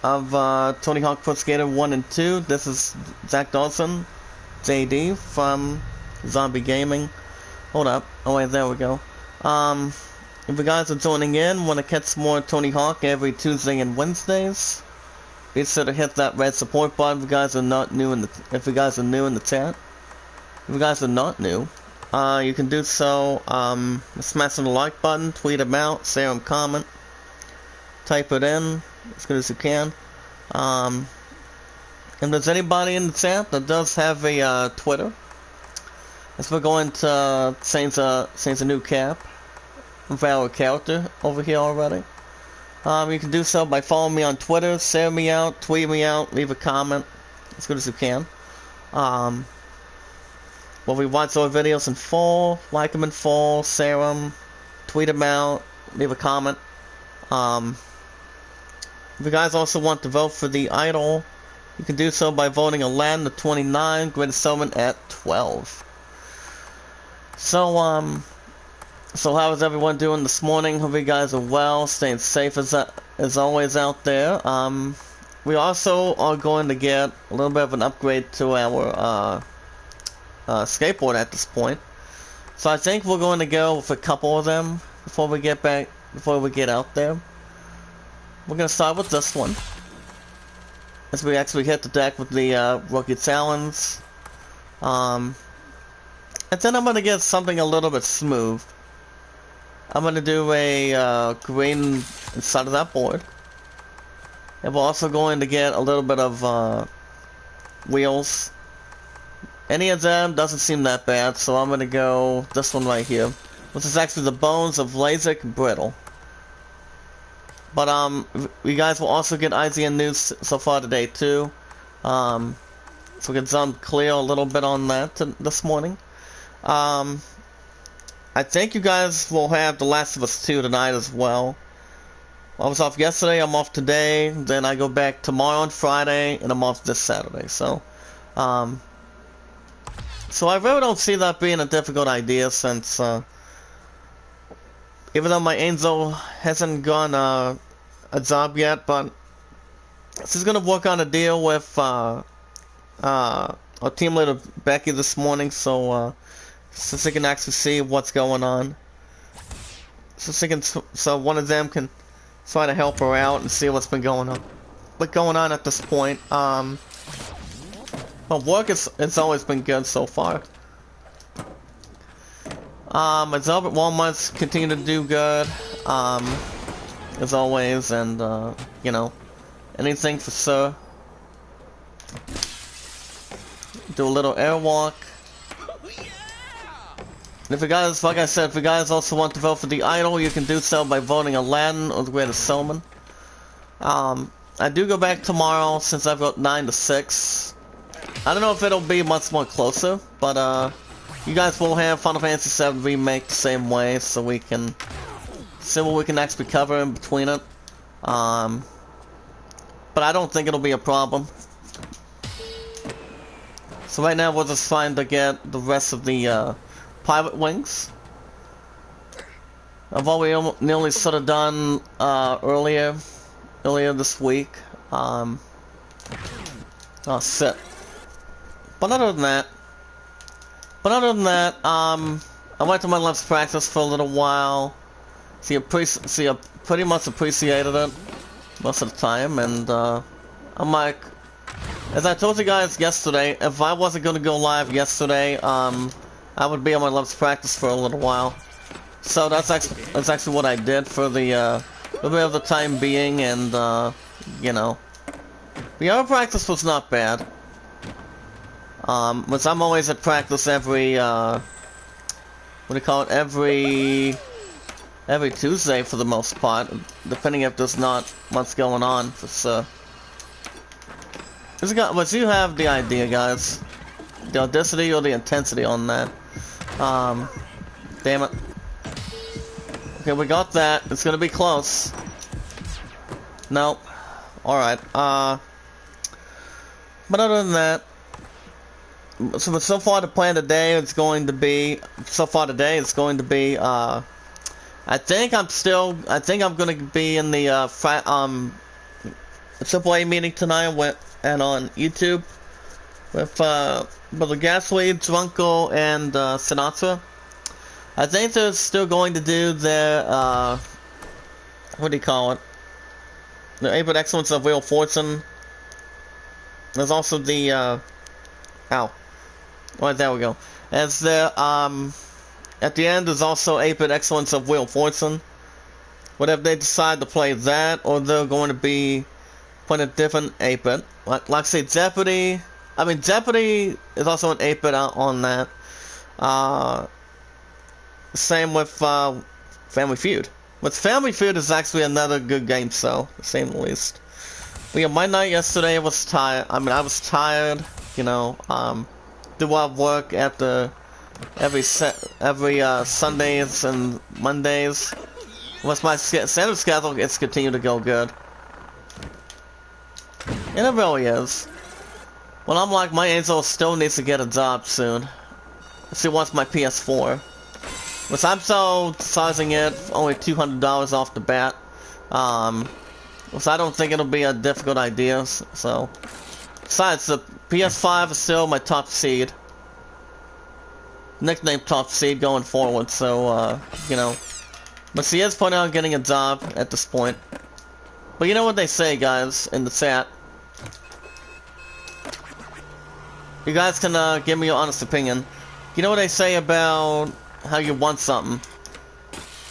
of Tony Hawk Pro Skater 1 and 2. This is Zach Dawson, JD from Zombie Gaming. Hold up. Oh wait, there we go. If you guys are joining in, want to catch more Tony Hawk every Tuesday and Wednesdays, be sure to hit that red support button if you guys are not new in the chat. If you guys are not new, you can do so smashing the like button, tweet them out, share them, comment, type it in as good as you can. If there's anybody in the chat that does have a Twitter, as we're going to change a new cap of our character over here already. You can do so by following me on Twitter, share me out, tweet me out, leave a comment as good as you can. Well, we watch our videos in full, like them in full, share them, tweet them out, leave a comment. If you guys also want to vote for the idol, you can do so by voting Aladdin at 29, Greatest Showman at 12. So how is everyone doing this morning? Hope you guys are well, staying safe as always out there. We also are going to get a little bit of an upgrade to our skateboard at this point. So I think we're going to go with a couple of them before we get out there. We're going to start with this one, as we actually hit the deck with the Rookie Challenge. And then I'm going to get something a little bit smooth. I'm going to do a green inside of that board. And we're also going to get a little bit of wheels. Any of them doesn't seem that bad, so I'm going to go this one right here. This is actually the bones of Lasik Brittle. But you guys will also get IGN news so far today too. So we can jump clear a little bit on that this morning. I think you guys will have The Last of Us 2 tonight as well. I was off yesterday, I'm off today, then I go back tomorrow on Friday, and I'm off this Saturday. So I really don't see that being a difficult idea, since even though my Angel hasn't gone a job yet, but she's gonna work on a deal with our team leader Becky this morning, so she can actually see what's going on. So one of them can try to help her out and see what's going on at this point. But work it's always been good so far. As Albert Walmart's continue to do good, as always, and you know, anything for sure. Do a little airwalk. And if you guys, like I said, if you guys also want to vote for the idol, you can do so by voting Aladdin or the Greatest Showman. I do go back tomorrow, since I've got 9 to 6. I don't know if it'll be much more closer, but you guys will have Final Fantasy VII Remake the same way, so we can see what we can actually cover in between it. But I don't think it'll be a problem. So right now we're just trying to get the rest of the pilot wings. I've already nearly sort of done earlier this week. Oh shit. But other than that, I went to my Let's Practice for a little while. See, I pretty much appreciated it most of the time, and I'm like, as I told you guys yesterday, if I wasn't going to go live yesterday, I would be on my Let's Practice for a little while. So that's actually what I did for the little bit of the time being, and you know, the other practice was not bad. Which I'm always at practice every, what do you call it, every Tuesday for the most part, depending if there's not much going on, for sure. But you have the idea, guys. The audacity or the intensity on that. Damn it. Okay, we got that. It's gonna be close. Nope. Alright, but other than that, so far the plan today is going to be, I think I'm gonna be in the AAA meeting tonight and on YouTube with Brother Gasly, Drunko, and Sinatra. I think they're still going to do their what do you call it? The Able Excellence of Wheel of Fortune. There's also the ow. Right, there we go. As the at the end there's also 8-Bit Excellence of Wheel of Fortune. Whatever they decide to play that, or they're going to be playing a different 8-Bit. Like say Jeopardy. I mean Jeopardy is also an 8-Bit on that. Same with Family Feud. But Family Feud is actually another good game, so to say the least. But yeah, my night yesterday was tired. I mean, I was tired. You know, do a lot of work after every Sundays and Mondays. Once my standard schedule, it's continued to go good, and it really is. Well, I'm like, my Angel still needs to get a job soon. She wants my PS4. Which I'm so sizing it only $200 off the bat. So I don't think it'll be a difficult idea. So, besides, the PS5 is still my top seed. Nickname top seed going forward. So, you know, but she is planning on getting a job at this point. But you know what they say, guys, in the chat. You guys can give me your honest opinion. You know what they say about how you want something,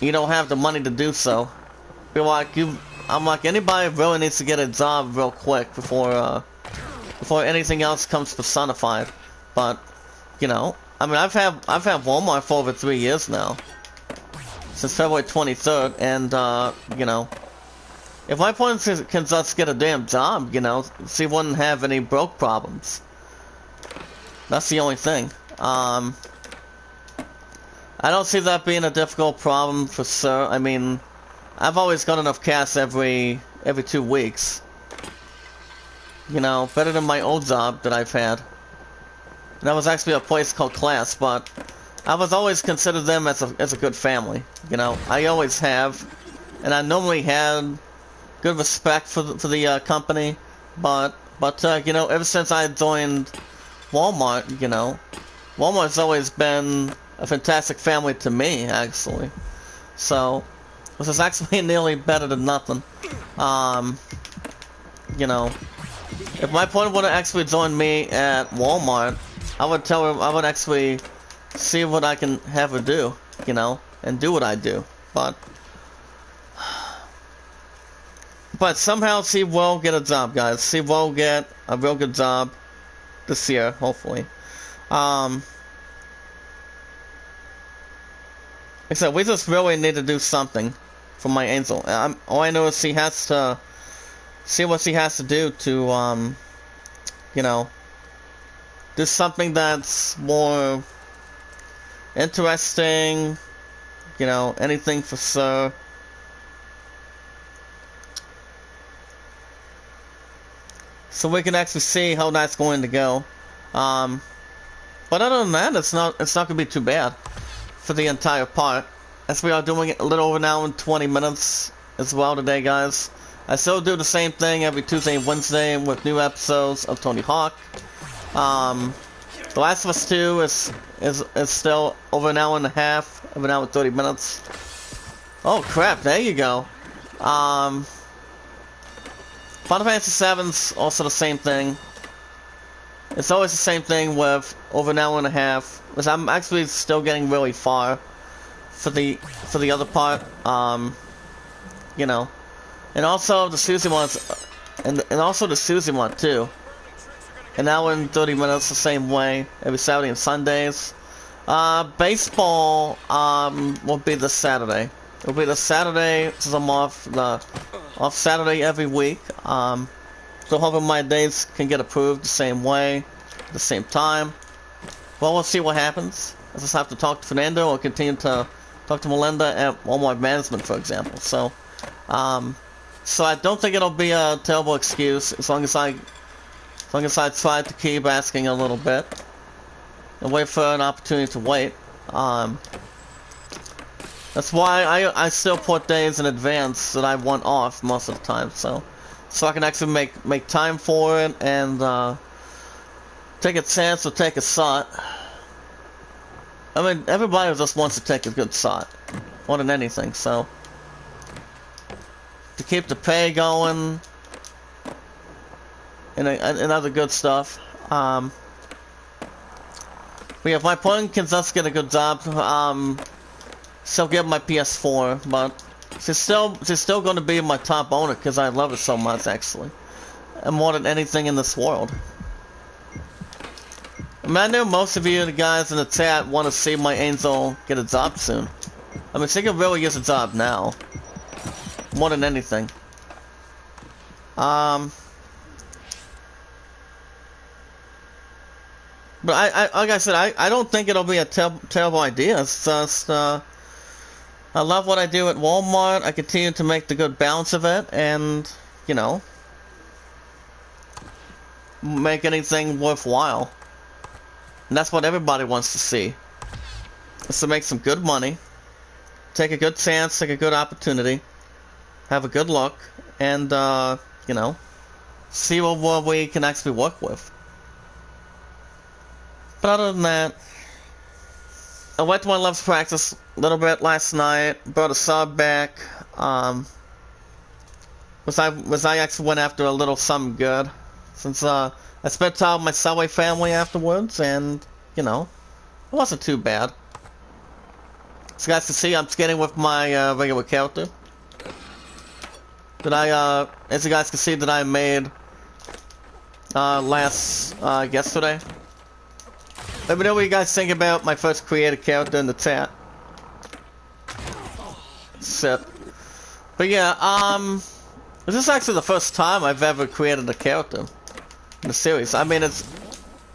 you don't have the money to do so. Be like I'm like, anybody really needs to get a job real quick before anything else comes personified. But you know, I mean, I've had Walmart for over 3 years now, since February 23rd, and you know, if my point can just get a damn job, you know, she wouldn't have any broke problems. That's the only thing. I don't see that being a difficult problem for sure. I mean, I've always got enough cash every 2 weeks. You know, better than my old job that I've had. That was actually a place called Class, but I was always considered them as a good family. You know, I always have, and I normally had good respect for the company. But you know, ever since I joined Walmart, you know, Walmart's always been a fantastic family to me, actually. So, this is actually nearly better than nothing. You know, if my point would have actually joined me at Walmart, I would tell her, I would actually see what I can have her do, you know, and do what I do. But somehow she will get a job, guys. She will get a real good job this year, hopefully. Except we just really need to do something for my Angel. All I know is she has to see what she has to do to, you know, do something that's more interesting, you know, anything for sure. So we can actually see how that's going to go. But other than that, it's not gonna be too bad for the entire part, as we are doing it a little over an hour and 20 minutes as well today, guys. I still do the same thing every Tuesday and Wednesday with new episodes of Tony Hawk. The Last of Us 2 is still over an hour and a half, over an hour and 30 minutes. Oh crap, there you go. Final Fantasy VII's also the same thing. It's always the same thing with over an hour and a half, because I'm actually still getting really far for the other part. You know, and also the Susie ones, and also the Susie one too. An hour and 30 minutes the same way every Saturday and Sundays. Baseball will be this Saturday. It'll be the Saturday since I'm off Saturday every week. So hoping my days can get approved the same way, at the same time. Well, we'll see what happens. I just have to talk to Fernando or continue to talk to Melinda at Walmart Management, for example. So I don't think it'll be a terrible excuse as long as I try to keep asking a little bit and wait for an opportunity to wait. That's why I still put days in advance that I want off most of the time. So so I can actually make time for it and take a chance or take a shot. I mean, everybody just wants to take a good shot, more than anything. So to keep the pay going and other good stuff. But yeah, if my opponent can just get a good job, she'll get my PS4, but she's still going to be my top owner because I love it so much, actually, and more than anything in this world. I mean, I know most of you, the guys in the chat, want to see my Angel get a job soon. I mean, she can really use a job now, more than anything. But like I said, I don't think it'll be a terrible idea. It's just, I love what I do at Walmart. I continue to make the good balance of it, and, you know, make anything worthwhile. And that's what everybody wants to see. Is to make some good money, take a good chance, take a good opportunity, have a good look, and, you know, see what we can actually work with. But other than that, I went to my Love's practice a little bit last night, brought a sub back, was I actually went after a little something good, since, I spent time with my Subway family afterwards, and, you know, it wasn't too bad. So you guys can see I'm skating with my, regular character. That as you guys can see, that I made, yesterday. Let me know what you guys think about my first created character in the chat. Sip. But yeah, this is actually the first time I've ever created a character in the series. I mean,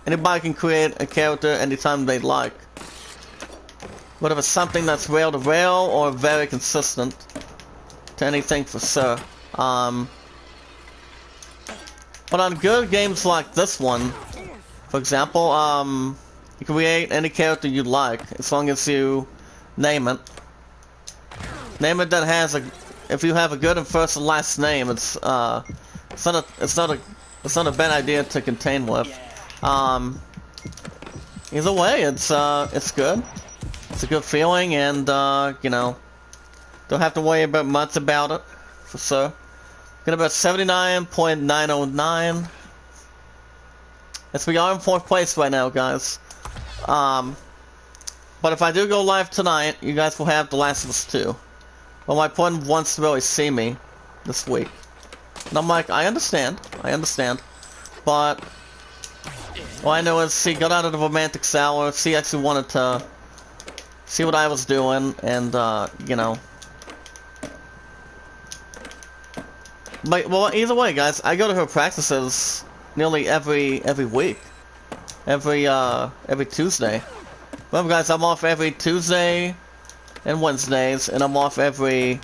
anybody can create a character anytime they like. Whether it's something that's rail to rail or very consistent to anything for sure. But on good games like this one, for example, you can create any character you like, as long as you name it. Name it that has if you have a good and first and last name, it's not a bad idea to contain with. Either way, it's good. It's a good feeling, and you know, don't have to worry about much about it, for sure. Got about 79.909. Yes, we are in 4th place right now, guys. But if I do go live tonight, you guys will have The Last of Us 2. Well, my opponent wants to really see me this week. And I'm like, I understand. But all I know is she got out of the romantic sour. She actually wanted to see what I was doing, and, you know. But, well, either way, guys, I go to her practices nearly every week. Every Tuesday. Remember, guys, I'm off every Tuesday and Wednesdays, and I'm off every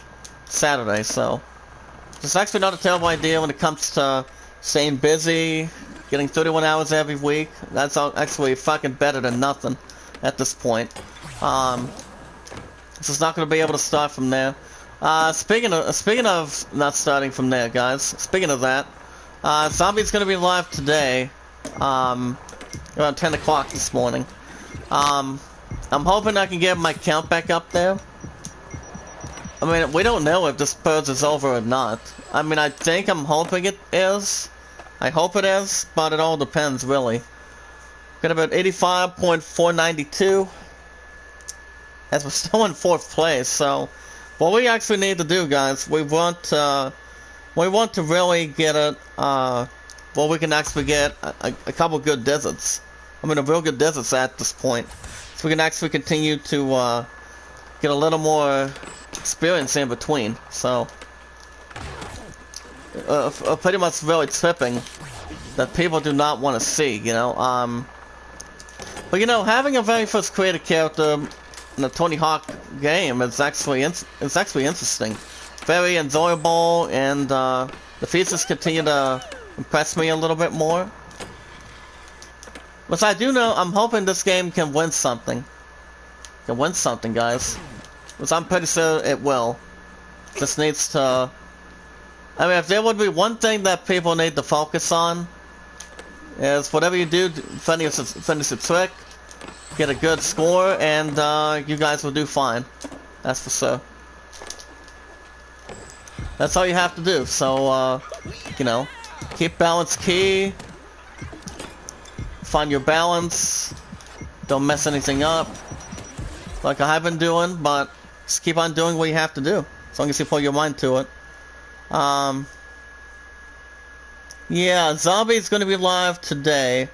Saturday, so it's actually not a terrible idea when it comes to staying busy, getting 31 hours every week. That's actually fucking better than nothing at this point. This is not going to be able to start from there. Speaking of not starting from there, guys, speaking of that, Zombie's going to be live today, around 10 o'clock this morning. I'm hoping I can get my count back up there. I mean, we don't know if this purge is over or not. I mean, I'm hoping it is. I hope it is, but it all depends, really. Got about 85.492. As we're still in 4th place, so what we actually need to do, guys, we want to really get it, well, we can actually get a couple good deserts. I mean, a real good deserts at this point. So we can actually continue to get a little more experience in between. So, pretty much really tripping that people do not want to see, you know. But, you know, having a very first created character in a Tony Hawk game is actually interesting. Very enjoyable, and the features continue to impress me a little bit more. Which I do know, I'm hoping this game can win something. Can win something, guys. Which I'm pretty sure it will. Just needs to I mean, if there would be one thing that people need to focus on, is whatever you do, finish a trick, get a good score, and you guys will do fine. That's for sure. That's all you have to do. So, you know, keep balance key, find your balance, don't mess anything up, like I have been doing, but just keep on doing what you have to do, as long as you put your mind to it. Yeah, Zombie's gonna be live today,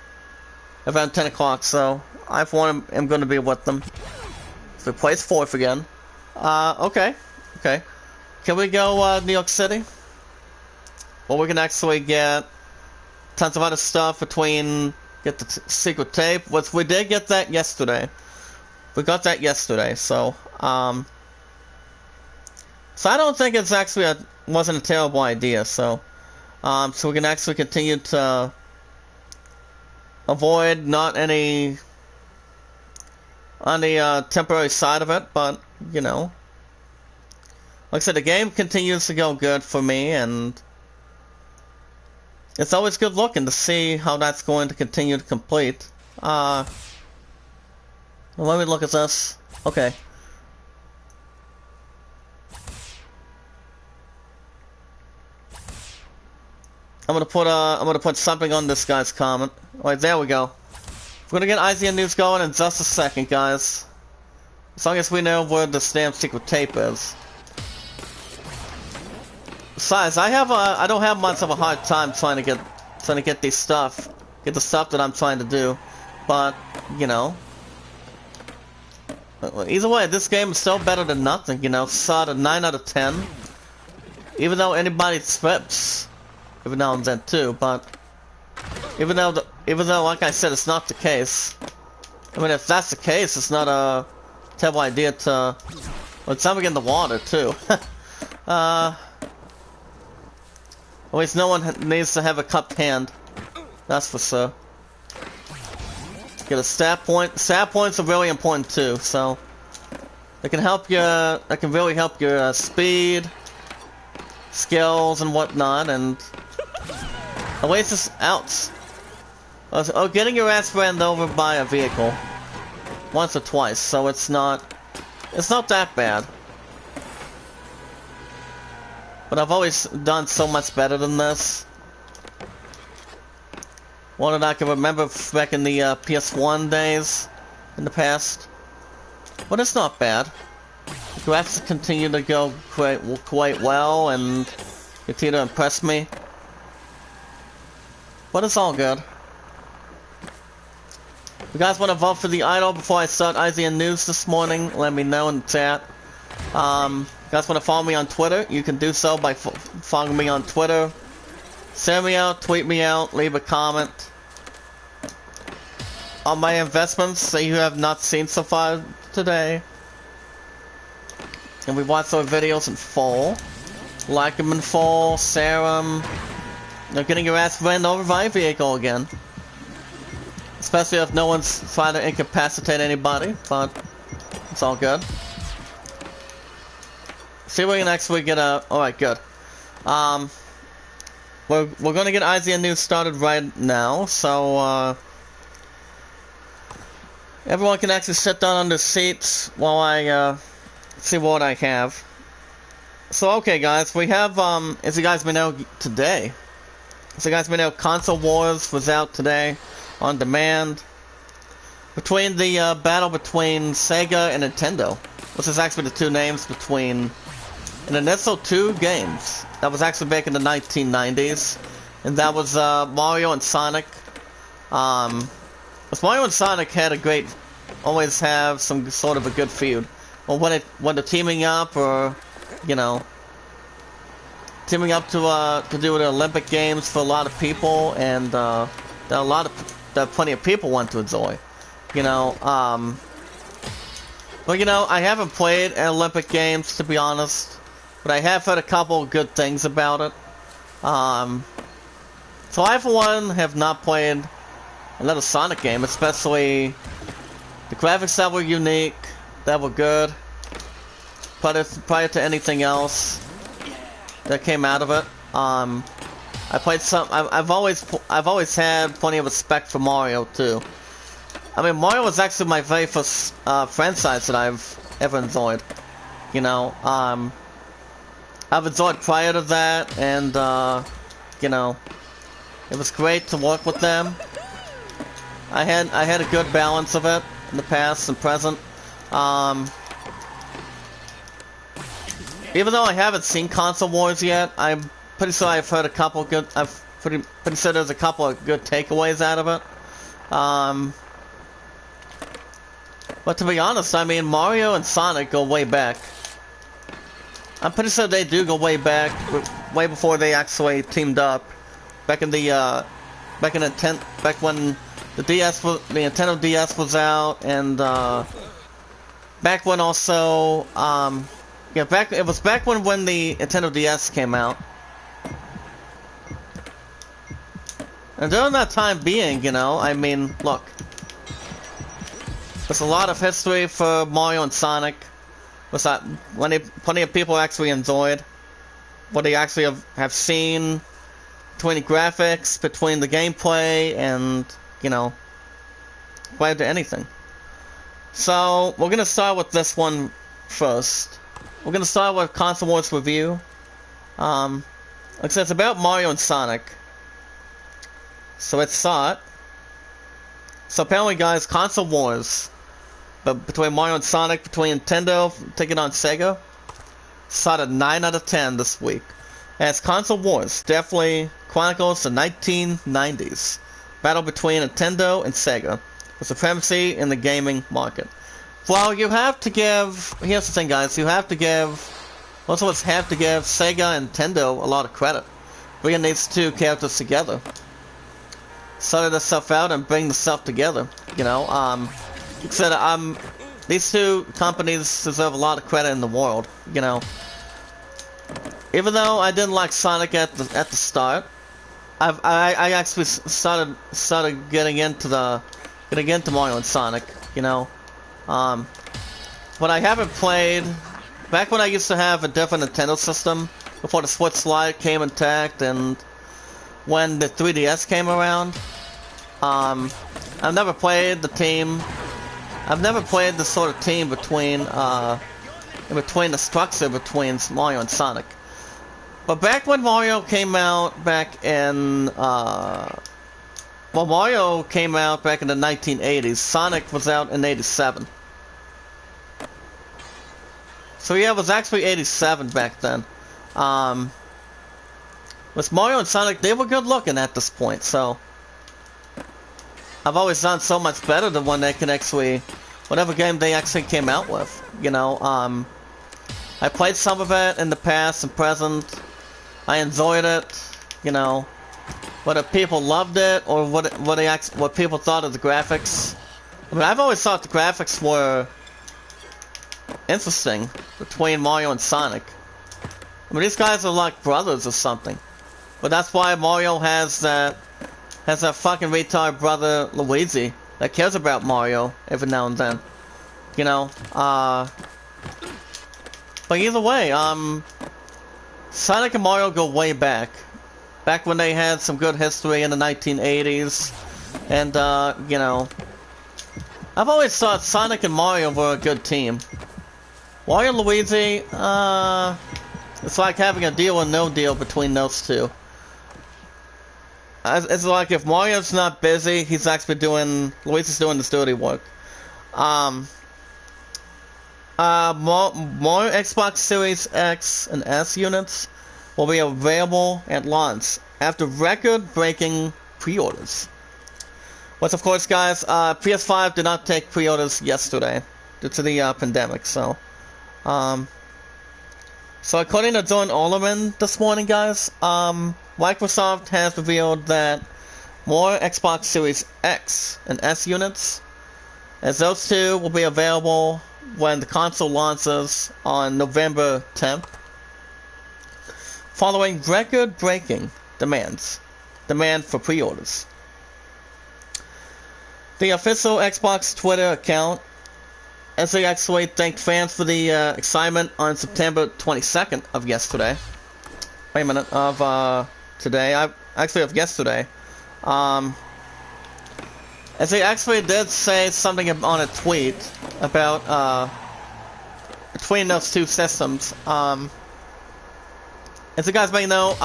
around 10 o'clock, so I, for one, am gonna be with them. So it plays 4th again. Okay. Can we go, New York City? Well, we can actually get tons of other stuff between, get the secret tape, which we did get that yesterday. We got that yesterday, so I don't think it's actually wasn't a terrible idea, so we can actually continue to avoid not any on the temporary side of it, but you know, like I said, the game continues to go good for me, and it's always good looking to see how that's going to continue to complete. Let me look at this. Okay. I'm gonna put something on this guy's comment. Alright, there we go. We're gonna get IGN news going in just a second, guys. As long as we know where the damn secret tape is. Besides, I don't have much of a hard time trying to get the stuff that I'm trying to do, but you know, either way, this game is still better than nothing. You know, saw a 9 out of 10. Even though anybody trips every now and then too, but even though like I said, it's not the case. I mean, if that's the case, it's not a terrible idea to. Well, it's something in the water too. At least no one needs to have a cupped hand. That's for sure. Get a stat point. Stat points are really important too, so they can help you. That can really help your speed, skills, and whatnot. And at least it's out. Oh, getting your ass ran over by a vehicle once or twice, so it's not that bad. But I've always done so much better than this. One that I can remember back in the PS1 days in the past. But it's not bad. The graphics continue to go quite well and continue to impress me. But it's all good. If you guys want to vote for the idol before I start IGN News this morning, let me know in the chat. If you guys want to follow me on Twitter, you can do so by following me on Twitter. Send me out, tweet me out, leave a comment on my investments that you have not seen so far today. And we watch our videos in full. Like them in full, serum. You're getting your ass ran over by a vehicle again. Especially if no one's trying to incapacitate anybody, but it's all good. See if we can actually get a. Alright, good. We're gonna get IGN News started right now, so everyone can actually sit down on their seats while I see what I have. So okay, guys, we have as you guys may know today. As you guys may know, Console Wars was out today on demand. Between the battle between Sega and Nintendo, which is actually the two names between an initial two games that was actually back in the 1990s, and that was Mario and Sonic. Mario and Sonic had always have some sort of a good feud. Well, when they're teaming up, or you know, teaming up to do the Olympic Games for a lot of people, and that plenty of people want to enjoy. You know, but you know, I haven't played an Olympic Games, to be honest. But I have heard a couple good things about it. So I, for one, have not played another Sonic game, especially the graphics that were unique, that were good, prior to anything else that came out of it. I played some. I've always had plenty of respect for Mario too. I mean, Mario was actually my very first franchise that I've ever enjoyed. You know, I've enjoyed prior to that, and you know, it was great to work with them. I had a good balance of it in the past and present. Even though I haven't seen Console Wars yet, I'm pretty sure I've heard a couple good. I've pretty sure there's a couple of good takeaways out of it. But to be honest, I mean, Mario and Sonic go way back. I'm pretty sure they do go way back, way before they actually teamed up. Back when the Nintendo DS was out, and back when also, yeah, it was back when the Nintendo DS came out. And during that time being, you know, I mean, look, there's a lot of history for Mario and Sonic. Was that plenty of people actually enjoyed what they actually have seen between the graphics, between the gameplay, and, you know, prior to anything. So we're gonna start with this one first. We're gonna start with Console Wars review. Like I said, it's about Mario and Sonic. So let's start. So apparently, guys, Console Wars, but between Mario and Sonic, between Nintendo taking on Sega, started 9 out of 10 this week. As Console Wars definitely chronicles the 1990s battle between Nintendo and Sega for supremacy in the gaming market. Well, you have to give. Here's the thing, guys. You have to give. Most of us have to give Sega and Nintendo a lot of credit. Bringing these two characters together, sorting this stuff out and bring the stuff together. You know, these two companies deserve a lot of credit in the world. You know, even though I didn't like Sonic at the start, I actually started getting into Mario and Sonic. You know, but I haven't played. Back when I used to have a different Nintendo system, before the Switch Lite came intact, and when the 3DS came around, I've never played the team. I've never played the sort of team between the structure between Mario and Sonic. But back when Mario came out, Mario came out back in the 1980s. Sonic was out in '87. So yeah, it was actually '87 back then. With Mario and Sonic, they were good looking at this point, so I've always done so much better than when they can actually, whatever game they actually came out with. You know, I played some of it in the past and present. I enjoyed it. You know, whether people loved it or what people thought of the graphics. I mean, I've always thought the graphics were interesting between Mario and Sonic. I mean, these guys are like brothers or something. But that's why Mario has that fucking retard brother Luigi that cares about Mario every now and then. You know, but either way, Sonic and Mario go way back. Back when they had some good history in the 1980s. And, you know, I've always thought Sonic and Mario were a good team. Wario and Luigi, it's like having a deal or no deal between those two. It's like if Mario's not busy, he's actually Luigi's doing the dirty work. More Xbox Series X and S units will be available at launch after record-breaking pre-orders. Which, of course, guys, PS5 did not take pre-orders yesterday due to the pandemic, so. So according to John Ollerman this morning, guys, Microsoft has revealed that more Xbox Series X and S units, as those two will be available when the console launches on November 10th, following record-breaking demand for pre-orders. The official Xbox Twitter account, as they actually thanked fans for the excitement on September 22nd of yesterday, wait a minute, of today, actually of yesterday. As he actually did say something on a tweet about between those two systems. As you guys may know,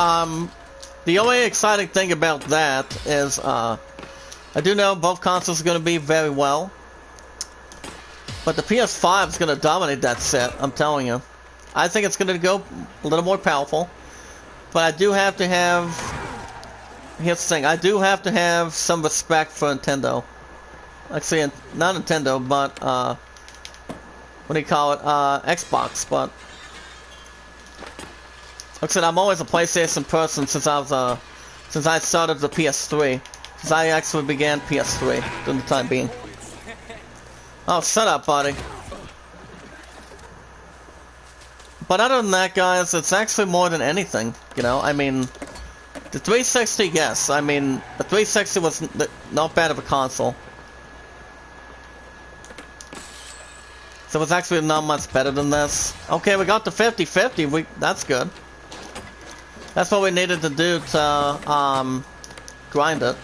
the only exciting thing about that is I do know both consoles are going to be very well, but the PS5 is going to dominate that set. I'm telling you. I think it's going to go a little more powerful, but I do have to have. Here's the thing, I do have to have some respect for Nintendo. Actually, not Nintendo, but, what do you call it, Xbox, but... Like I said, I'm always a PlayStation person since I started the PS3. Since I actually began PS3, during the time being. Oh, shut up, buddy. But other than that, guys, it's actually more than anything, you know, I mean... The 360, yes. I mean, the 360 was not bad of a console. So it was actually not much better than this. Okay, we got the 50-50. That's good. That's what we needed to do to grind it.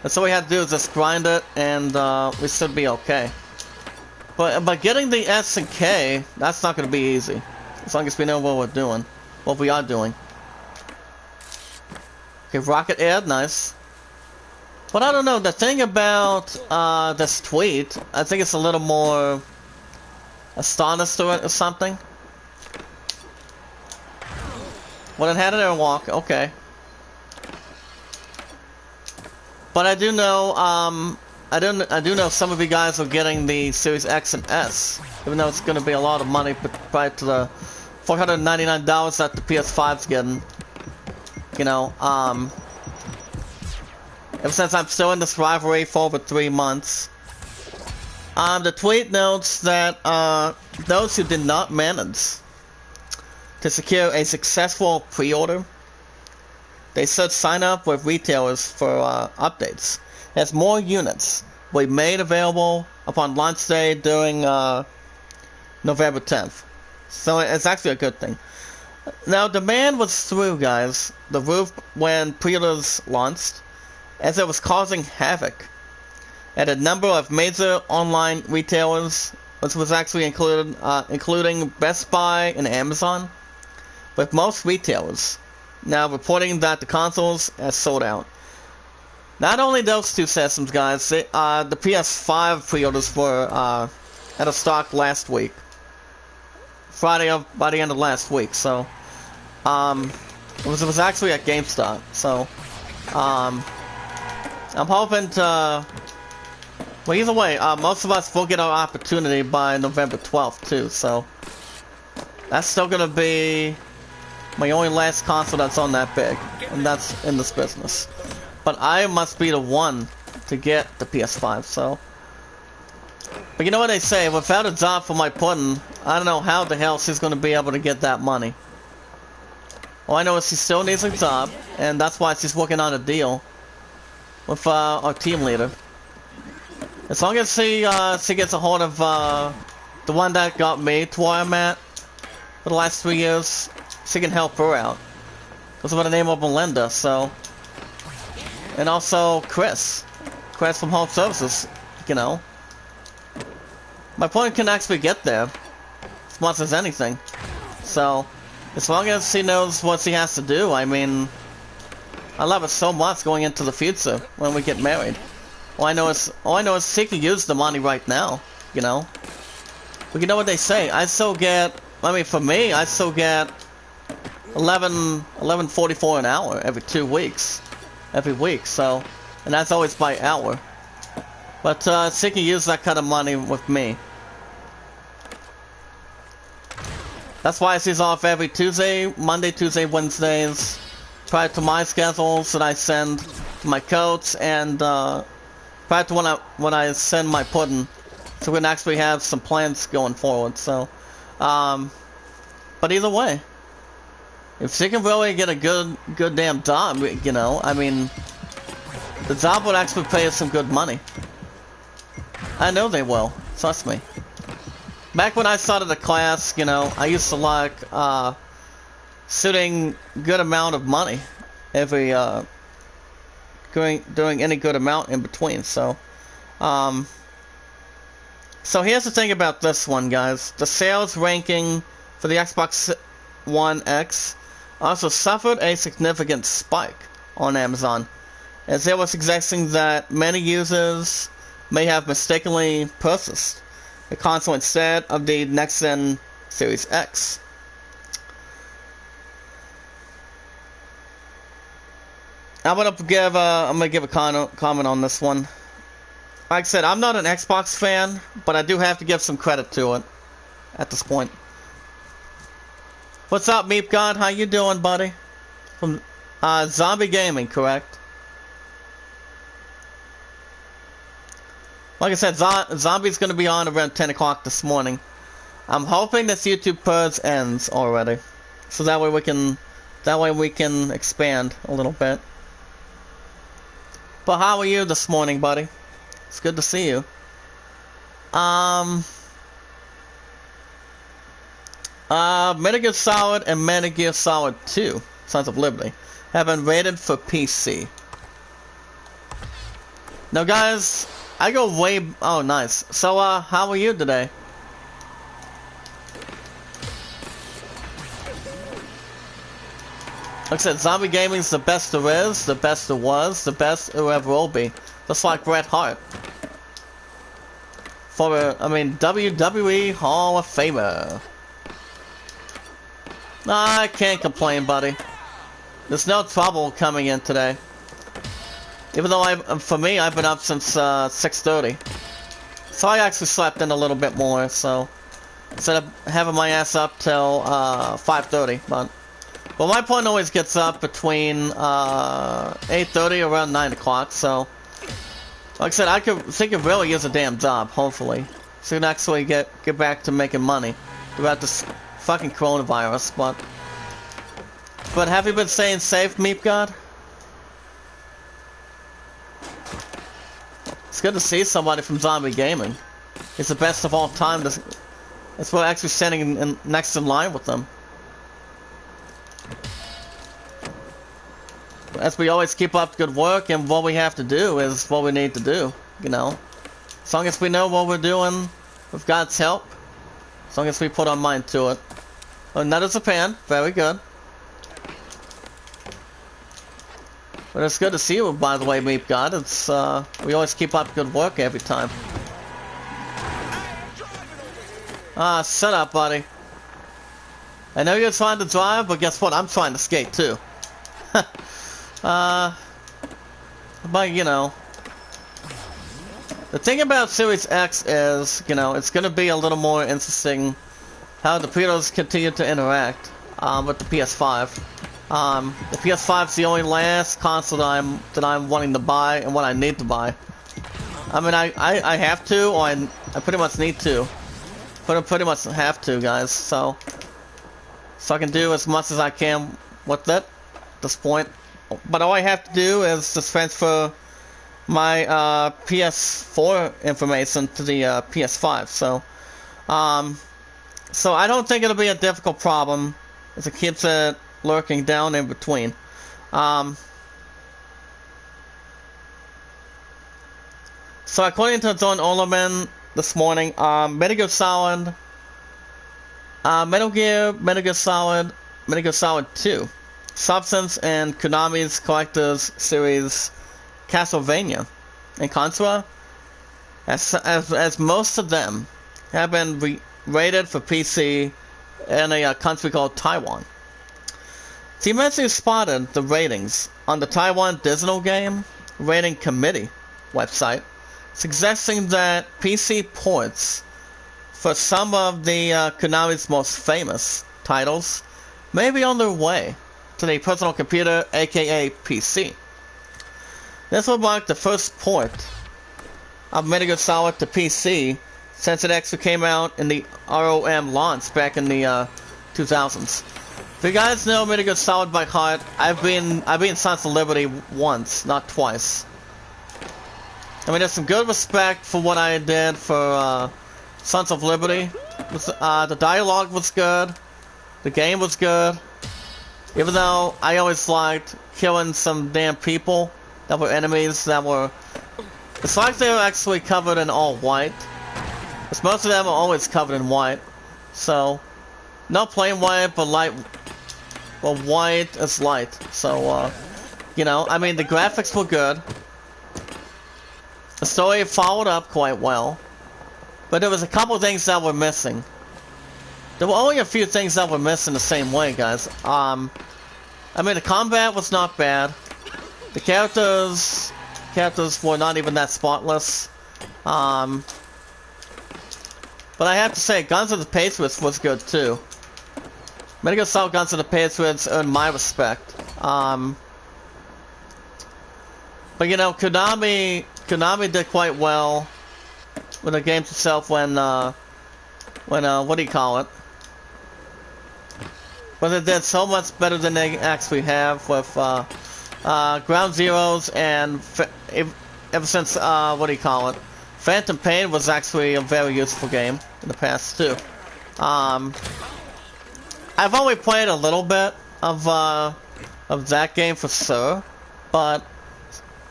That's all we had to do is just grind it, and we should be okay. But getting the S and K, that's not going to be easy. As long as we know what we're doing. What we are doing. Okay, rocket air, nice. But I don't know, the thing about this tweet, I think it's a little more astonished to it or something. Well, it had an airwalk, okay. But I do know, I do know some of you guys are getting the Series X and S, even though it's going to be a lot of money, but prior to the $499 that the PS5's getting. You know, ever since I'm still in this rivalry for over 3 months. The tweet notes that, those who did not manage to secure a successful pre-order, they should sign up with retailers for, updates, as more units will be made available upon launch day during, November 10th. So it's actually a good thing. Now, demand was through, guys, the roof when pre-orders launched, as it was causing havoc at a number of major online retailers, which was actually included, including Best Buy and Amazon, with most retailers now reporting that the consoles are sold out. Not only those two systems, guys, the PS5 pre-orders were out of stock last week. By the end of last week, so it was actually at GameStop, so I'm hoping to, well, either way, most of us will get our opportunity by November 12th too, so that's still gonna be my only last console that's on that big, and that's in this business. But I must be the one to get the PS5, so. But you know what they say, without a job for my pudding, I don't know how the hell she's going to be able to get that money. All I know is she still needs a job, and that's why she's working on a deal with our team leader. As long as she gets a hold of the one that got me to where I'm at for the last 3 years, she can help her out. That's by the name of Melinda, so. And also Chris from Home Services, you know. My point can actually get there, as much as anything. So, as long as she knows what she has to do, I mean, I love her so much going into the future when we get married. All I know is she can use the money right now, you know. But you know what they say? I still get. I mean, for me, I still get $11.44 an hour every 2 weeks, every week. So, and that's always by hour. But she can use that kind of money with me. That's why she's off every Tuesday, Monday, Tuesday, Wednesdays, prior to my schedules that I send to my coach, and prior to when I send my pudding. So we can actually have some plans going forward. So, but either way, if she can really get a good damn job, you know, I mean, the job would actually pay us some good money. I know they will. Trust me. Back when I started the class, you know, I used to like suiting good amount of money every doing any good amount in between. So so here's the thing about this one, guys. The sales ranking for the Xbox One X also suffered a significant spike on Amazon, as they were suggesting that many users may have mistakenly purchased the console instead of the next-gen Series X. I'm gonna give a comment on this one. Like I said, I'm not an Xbox fan, but I do have to give some credit to it at this point. What's up, Meep God? How you doing, buddy? From Zombie Gaming, correct? Like I said, Zombie's gonna be on around 10 o'clock this morning. I'm hoping this YouTube purge ends already, so that way we can expand a little bit. But how are you this morning, buddy? It's good to see you. Metal Gear Solid and Metal Gear Solid 2, Sons of Liberty, have been rated for PC. Now, guys, I go way... Oh, nice. So, how are you today? Like I said, Zombie Gaming's the best there is, the best there was, the best there ever will be. Just like Bret Hart. I mean, WWE Hall of Famer. I can't complain, buddy. There's no trouble coming in today. Even though for me, I've been up since 6:30. So I actually slept in a little bit more, so instead of having my ass up till 5:30, but my point always gets up between 8:30 around 9 o'clock, so like I said, I could really use a damn job, hopefully, so I can actually get back to making money throughout this fucking coronavirus. But have you been staying safe, Meep God? It's good to see somebody from Zombie Gaming. It's the best of all time. It's what actually standing next in line with them. As we always keep up good work, and what we have to do is what we need to do, you know. As long as we know what we're doing, with God's help, as long as we put our mind to it. Oh, another Japan, very good. But it's good to see you, by the way, Meep God. It's, we always keep up good work every time. Shut up, buddy. I know you're trying to drive, but guess what? I'm trying to skate, too. But, you know, the thing about Series X is, you know, it's going to be a little more interesting how the Predators continue to interact with the PS5. The PS5's the only last console that I'm wanting to buy and what I need to buy. I mean, I have to, or I pretty much need to. But I pretty much have to, guys, so I can do as much as I can with it at this point. But all I have to do is just transfer my PS4 information to the PS5. So I don't think it'll be a difficult problem as it keeps it lurking down in between. So according to John Ollerman this morning, Metal Gear Solid, Metal Gear Solid 2. Substance and Konami's Collector's Series Castlevania and Contra, as most of them have been rated for PC in a country called Taiwan. So you eventually spotted the ratings on the Taiwan Digital Game Rating Committee website, suggesting that PC ports for some of the Konami's most famous titles may be on their way to the personal computer, aka PC. This will mark the first port of Metal Gear Solid to PC since it actually came out in the ROM launch back in the 2000s. If you guys know Metal Gear Solid by heart, I've been Sons of Liberty once, not twice. I mean, there's some good respect for what I did for Sons of Liberty. The dialogue was good, the game was good. Even though I always liked killing some damn people that were enemies that were... It's like they were actually covered in all white. Because most of them are always covered in white. So, not plain white, but light... Well, white is light. So, you know, I mean, the graphics were good. The story followed up quite well. But there was a couple things that were missing. There were only a few things that were missing the same way, guys. I mean, the combat was not bad. The characters were not even that spotless. But I have to say, Guns of the Patriots was good too. Metal Gear Solid Guns of the Patriots earned my respect. But you know, Konami did quite well with the game itself when what do you call it? But they did so much better than they actually have with Ground Zeroes, and ever since what do you call it? Phantom Pain was actually a very useful game in the past too. I've only played a little bit of that game for sure, but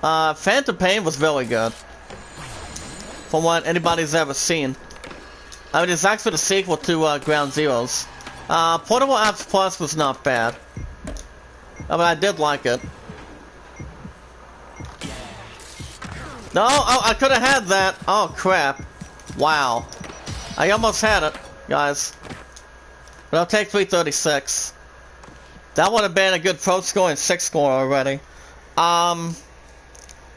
Phantom Pain was really good from what anybody's ever seen. I mean, it's actually the sequel to Ground Zeroes. Portable Apps Plus was not bad. I mean, I did like it. No, oh, I could have had that. Oh, crap. Wow. I almost had it, guys. But I'll take 336. That would have been a good pro score and 6 score already. But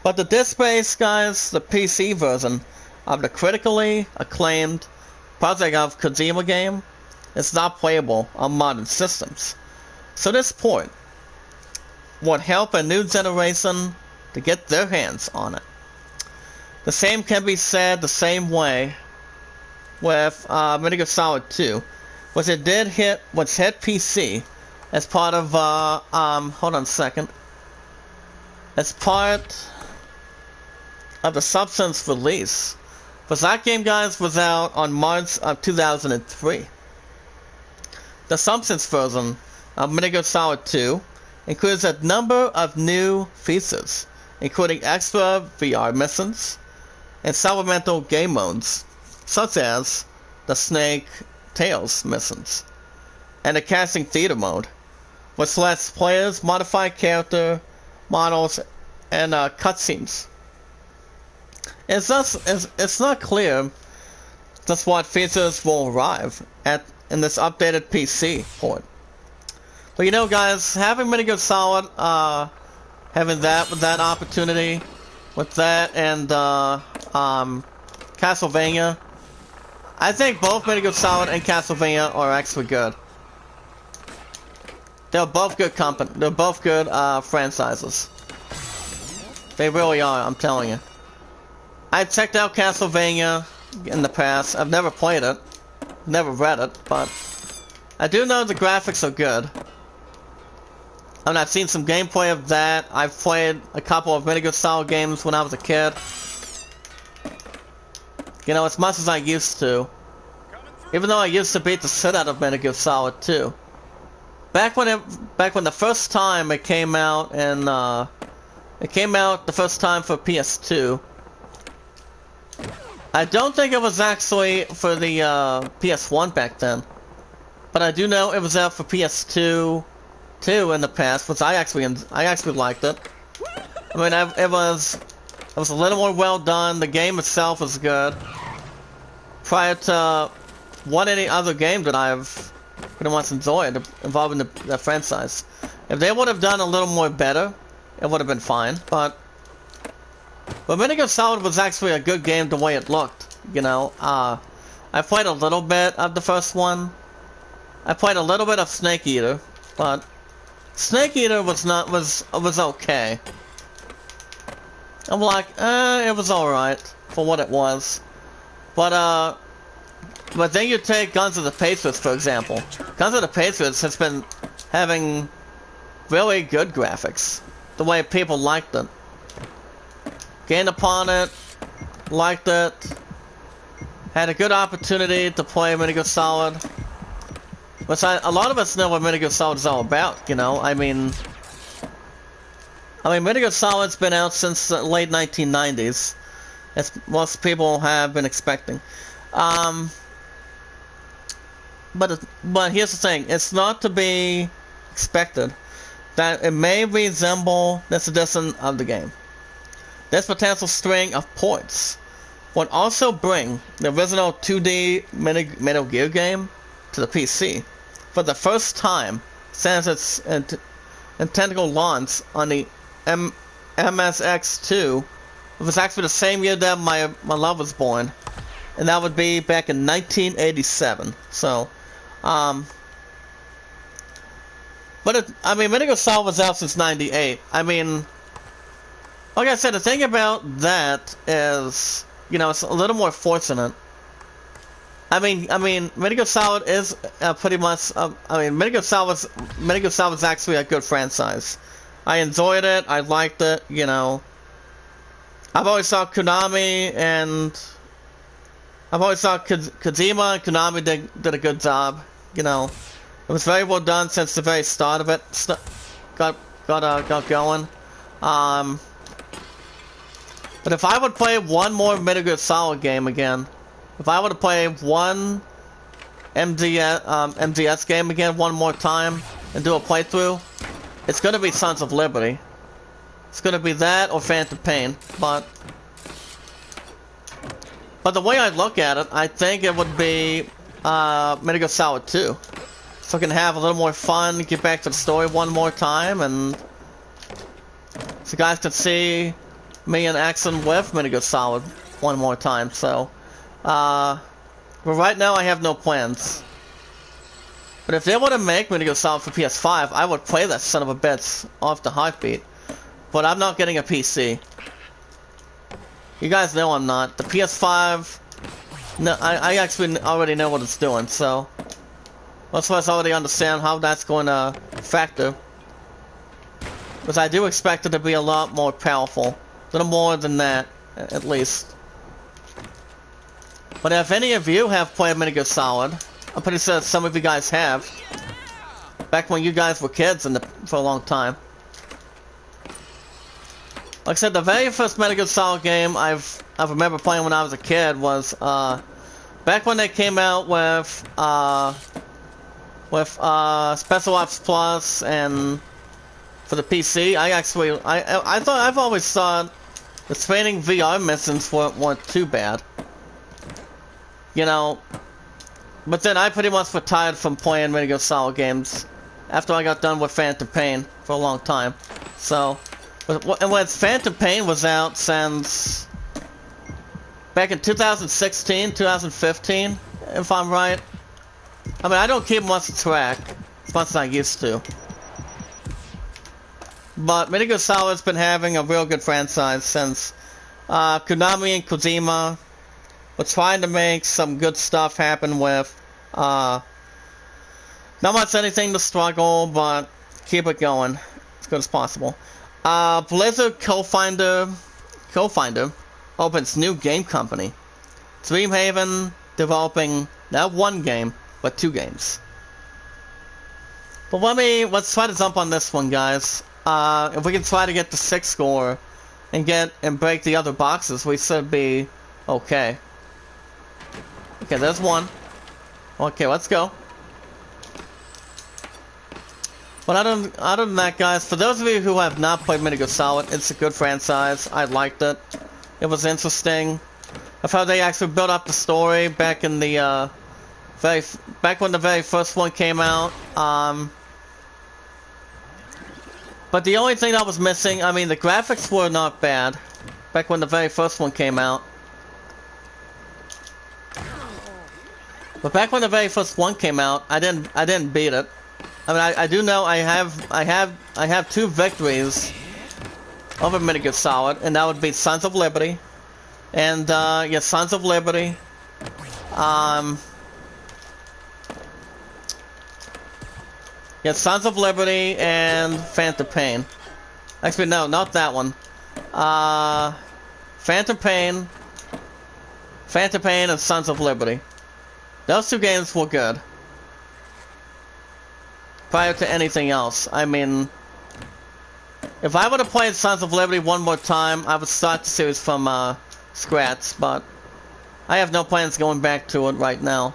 the disc base, guys, the PC version of the critically acclaimed Project of Kojima game, is not playable on modern systems. So this port would help a new generation to get their hands on it. The same can be said the same way with Metal Gear Solid 2, which hit PC as part of hold on a second. As part of the Substance release. Because that game, guys, was out on March of 2003. The Substance version of Metal Gear Solid 2 includes a number of new features, including extra VR missions and supplemental game modes, such as the Snake Tales missions and the Casting Theater mode, which lets players modify character models and cutscenes. It's not clear just what features will arrive in this updated PC port. But you know, guys, having Metal Gear Solid, having that opportunity with that and Castlevania, I think both Metal Gear Solid and Castlevania are actually good. They're both good They're both good franchises. They really are, I'm telling you. I've checked out Castlevania in the past. I've never played it, never read it, but I do know the graphics are good. I mean, I've seen some gameplay of that. I've played a couple of Metal Gear Solid games when I was a kid. You know, as much as I used to. Even though I used to beat the shit out of Metal Gear Solid 2. Back when the first time it came out, and it came out the first time for PS2. I don't think it was actually for the PS1 back then, but I do know it was out for PS2 too in the past, which I actually liked it. I mean, it was a little more well done. The game itself was good. Prior to any other game that I've pretty much enjoyed involving the franchise. If they would have done a little more better, it would have been fine. But Metal Gear Solid was actually a good game the way it looked. You know, I played a little bit of the first one. I played a little bit of Snake Eater, but Snake Eater was okay. I'm like, it was alright for what it was. But then you take Guns of the Patriots, for example. Guns of the Patriots has been having really good graphics, the way people liked it. Gained upon it, liked it, had a good opportunity to play Metal Gear Solid. Which a lot of us know what Metal Gear Solid is all about, you know? I mean, Metal Gear Solid's been out since the late 1990s, as most people have been expecting. But here's the thing, it's not to be expected that it may resemble this edition of the game. This potential string of ports would also bring the original 2D Metal Gear game to the PC for the first time since its intended launch on the MSX2. It was actually the same year that my love was born, and that would be back in 1987. So, but Metal Gear Solid was out since '98. I mean, like I said, the thing about that is, you know, it's a little more fortunate. I mean, Metal Gear Solid is pretty much. Metal Gear Solid was actually a good franchise. I enjoyed it. I liked it. You know, I've always thought Konami and Kojima and Konami did a good job. You know, it was very well done since the very start of it. Got going. But if I would play one more Metal Gear Solid game again, if I were to play one MGS game again one more time and do a playthrough, it's gonna be Sons of Liberty. It's gonna be that or Phantom Pain, but the way I look at it, I think it would be Metal Gear Solid 2. So I can have a little more fun, get back to the story one more time, and so you guys can see me in action with Metal Gear Solid one more time. So, but right now I have no plans. But if they were to make Metal Gear Solid for PS5, I would play that son of a bitch off the heartbeat. But I'm not getting a PC. You guys know I'm not. The PS5, no, I actually already know what it's doing, so most of us already understand how that's going to factor. Because I do expect it to be a lot more powerful. A little more than that, at least. But if any of you have played Metal Gear Solid, I'm pretty sure some of you guys have. Back when you guys were kids for a long time. Like I said, the very first Metal Gear Solid game I remember playing when I was a kid was back when they came out with Special Ops Plus and for the PC. I've always thought the training VR missions weren't too bad. You know, but then I pretty much retired from playing Metal Gear Solid games after I got done with Phantom Pain for a long time. So, and when Phantom Pain was out since back in 2016, 2015, if I'm right. I mean, I don't keep much track as much as I used to. But Metal Gear Solid's been having a real good franchise since Konami and Kojima were trying to make some good stuff happen with not much anything to struggle, but keep it going as good as possible. Blizzard co-founder opens new game company. Dreamhaven developing not one game, but 2 games. But let's try to jump on this one, guys. If we can try to get the 6 score and break the other boxes, we should be okay. Okay, there's one. Okay, let's go. But other than that, guys, for those of you who have not played Metal Gear Solid, it's a good franchise. I liked it. It was interesting. Of how they actually built up the story back in the back when the very first one came out. But the only thing that was missing, I mean, the graphics were not bad back when the very first one came out. But back when the very first one came out, I didn't beat it. I mean, I do know I have 2 victories over Metal Gear Solid, and that would be Sons of Liberty, and yeah, Sons of Liberty. Yeah, Sons of Liberty and Phantom Pain. Actually, no, not that one. Phantom Pain, and Sons of Liberty. Those 2 games were good. prior to anything else. I mean, if I would have played Sons of Liberty one more time, I would start the series from scratch, but I have no plans going back to it right now.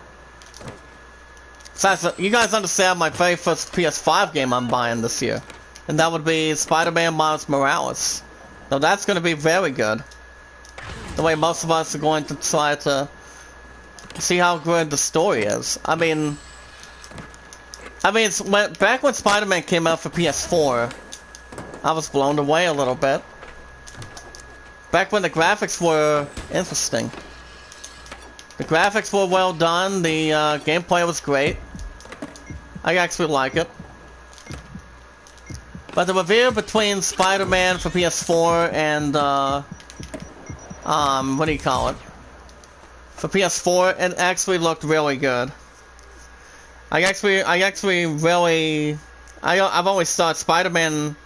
Besides, you guys understand my very first PS5 game I'm buying this year, and that would be Spider-Man Miles Morales. Now that's going to be very good. The way most of us are going to try to see how good the story is. I mean, back when Spider-Man came out for PS4, I was blown away a little bit. Back when the graphics were interesting. The graphics were well done, the gameplay was great. I actually like it. But the review between Spider-Man for PS4 and, what do you call it? For PS4, it actually looked really good. I've always thought Spider-Man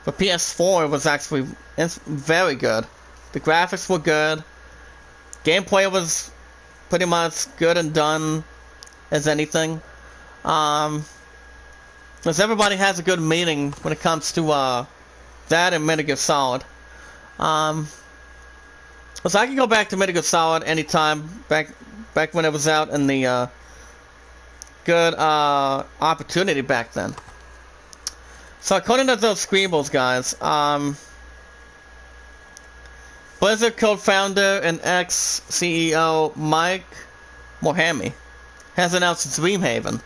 for PS4 was actually very good. The graphics were good. Gameplay was pretty much good and done as anything. Because everybody has a good meaning when it comes to that and Metal Gear Solid. So I can go back to Metal Gear Solid anytime back when it was out in the good opportunity back then. So according to those scribbles, guys, Blizzard co-founder and ex-CEO Mike Morhaime has announced Dreamhaven,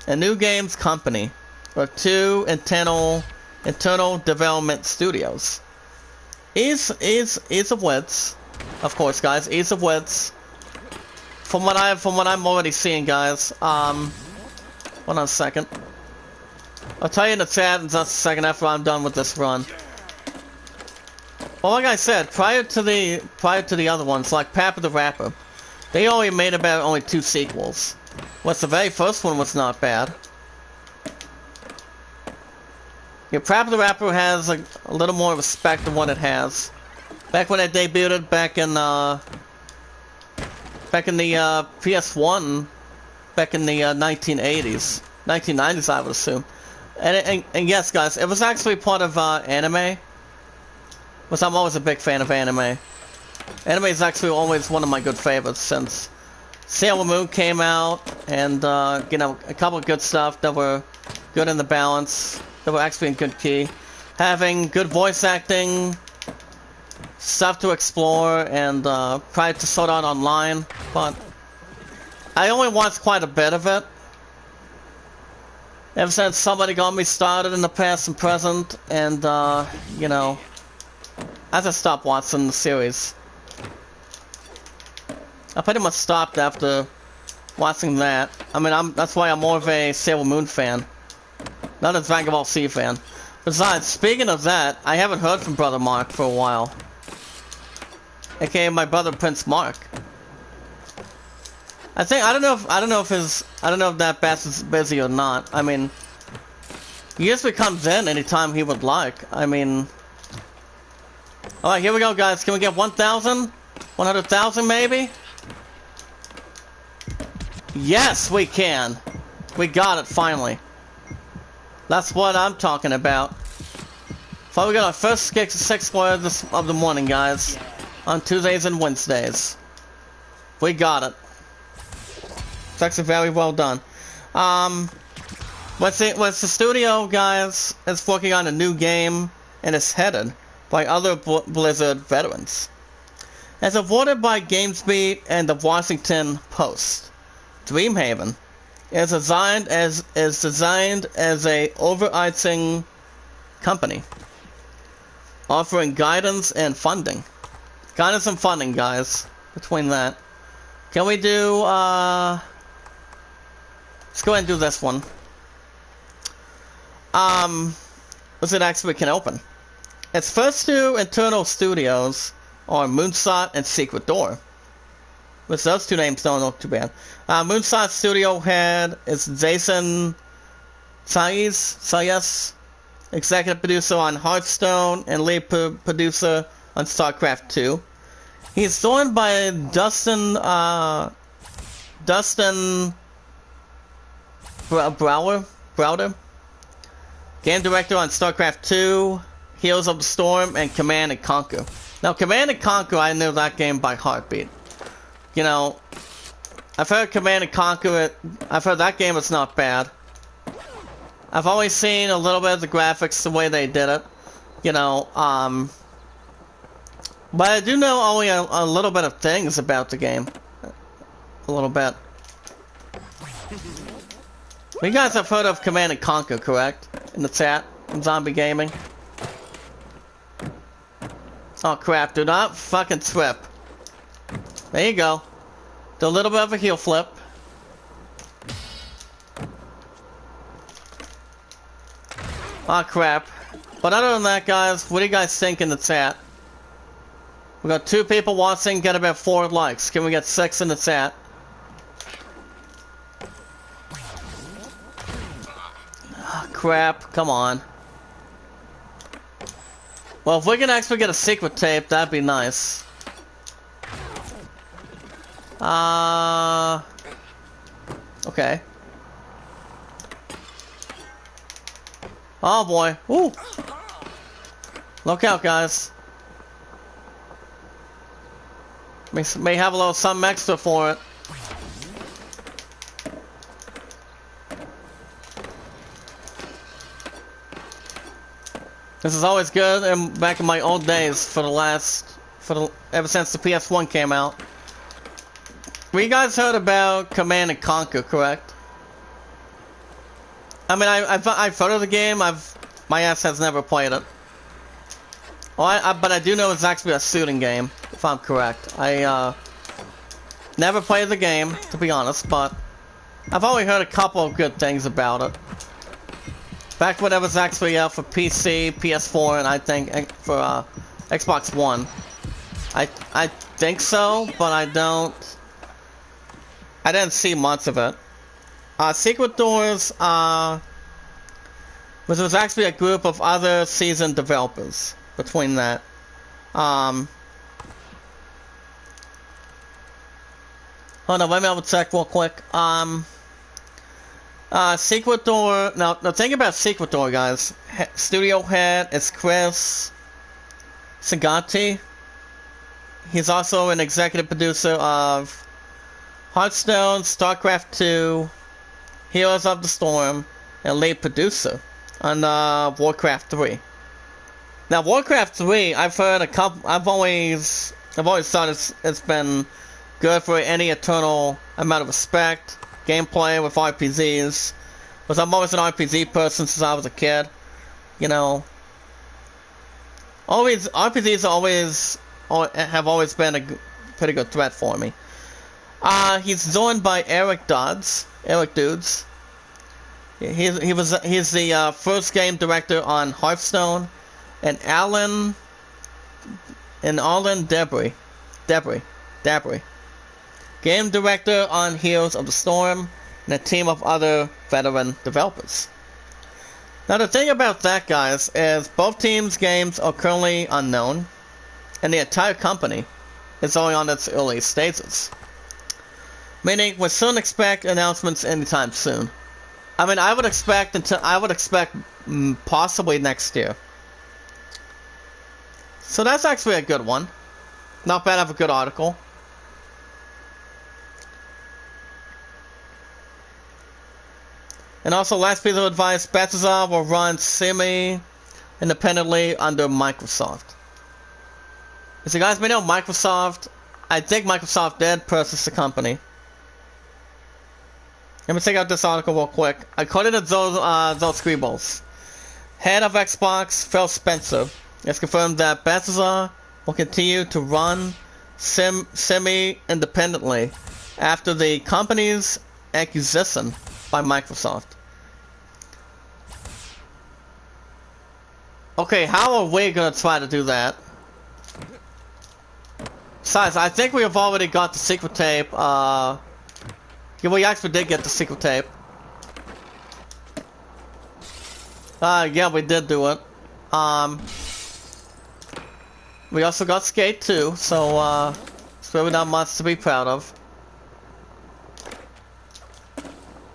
a new games company with 2 internal development studios. Ease of Wits, of course, guys. Ease of Wits. From what I'm already seeing, guys. Hold on a second. I'll tell you in the chat in just a second after I'm done with this run. Well, like I said, prior to the other ones, like Papa the Rapper, they only made about only 2 sequels. The very first one was not bad. Yeah, Papa the Rapper has a little more respect than what it has. Back when it debuted, back in the PS1, back in the 1980s, 1990s, I would assume. And yes, guys, it was actually part of anime. Because I'm always a big fan of anime. Anime is actually always one of my good favorites since Sailor Moon came out, and you know, a couple of good stuff that were good in the balance, that were actually in good key. Having good voice acting, stuff to explore, and try to sort out online, but I only watched quite a bit of it. Ever since somebody got me started in the past and present, and you know, I just stopped watching the series. I pretty much stopped after watching that. I mean, that's why I'm more of a Sailor Moon fan, not a Dragon Ball Z fan. Besides, speaking of that, I haven't heard from Brother Mark for a while, aka my brother Prince Mark. I don't know if that bastard's busy or not. I mean, he usually comes in anytime he would like. I mean, all right, here we go, guys. Can we get 1,000? 100,000 maybe? Yes, we can. We got it finally. That's what I'm talking about. So we got our first 6 square of the morning, guys, on Tuesdays and Wednesdays. We got it. It's actually very well done. What's the studio, guys, is working on a new game and is headed by other Blizzard veterans. As awarded by GamesBeat and the Washington Post, Dreamhaven is designed as a overarching company, offering guidance and funding. Guidance and funding, guys. Between that, can we do? Let's go ahead and do this one. Was it actually can open? Its first 2 internal studios are Moonshot and Secret Door. Which those 2 names don't look too bad. Moonshot studio head is Jason Sayas, executive producer on Hearthstone and lead producer on StarCraft 2. He's joined by Dustin Brower, Browder. Game director on StarCraft 2, Heroes of the Storm, and Command and Conquer. Now, Command and Conquer, I knew that game by heartbeat. You know, I've heard Command and Conquer, I've heard that game is not bad. I've always seen a little bit of the graphics, the way they did it. You know, but I do know only a little bit of things about the game. A little bit. You guys have heard of Command and Conquer, correct? In the chat, in Zombie Gaming. Oh crap, do not fucking trip. There you go. Do a little bit of a heel flip. Oh crap. But other than that, guys, what do you guys think in the chat? We got 2 people watching, get about 4 likes. Can we get 6 in the chat? Oh, crap, come on. Well, if we can actually get a secret tape, that'd be nice. Okay. Oh boy. Ooh. Look out, guys. May have a little something extra for it. This is always good, and back in my old days ever since the PS1 came out. Well, you guys heard about Command and Conquer, correct? I mean, I've heard of the game. My ass has never played it. Well, but I do know it's actually a shooting game, if I'm correct. I never played the game, to be honest, but I've only heard a couple of good things about it. Back when it was actually out for PC, PS4, and I think for Xbox One. I think so, but I didn't see much of it. Secret Doors, which was actually a group of other seasoned developers between that. Hold on, let me double check real quick. Secret Door, now the thing about Secret Door, guys, studio head is Chris Sagatti. He's also an executive producer of Hearthstone, StarCraft 2, Heroes of the Storm, and lead producer on Warcraft 3. Now, Warcraft 3, I've heard a couple. I've always thought it's been good for any eternal amount of respect. Gameplay with RPGs, because I'm always an RPG person since I was a kid. You know, RPGs have always been a pretty good threat for me. He's joined by Eric Dudes. He's the first game director on Hearthstone, and Alan Debris, game director on Heroes of the Storm, and a team of other veteran developers. Now the thing about that, guys, is both teams' games are currently unknown, and the entire company is only on its early stages. Meaning, we shouldn't expect announcements anytime soon. I mean, I would expect possibly next year. So that's actually a good one. Not bad of a good article. And also, last piece of advice, Bethesda will run semi-independently under Microsoft. As you guys may know, Microsoft, I think Microsoft did purchase the company. Let me check out this article real quick. According to those Scribbles, head of Xbox, Phil Spencer, has confirmed that Bethesda will continue to run semi-independently after the company's acquisition by Microsoft. Okay, how are we gonna try to do that? Besides, I think we have already got the secret tape. Yeah, we actually did get the secret tape. Yeah, we did do it. We also got Skate 2, so it's really not much to be proud of.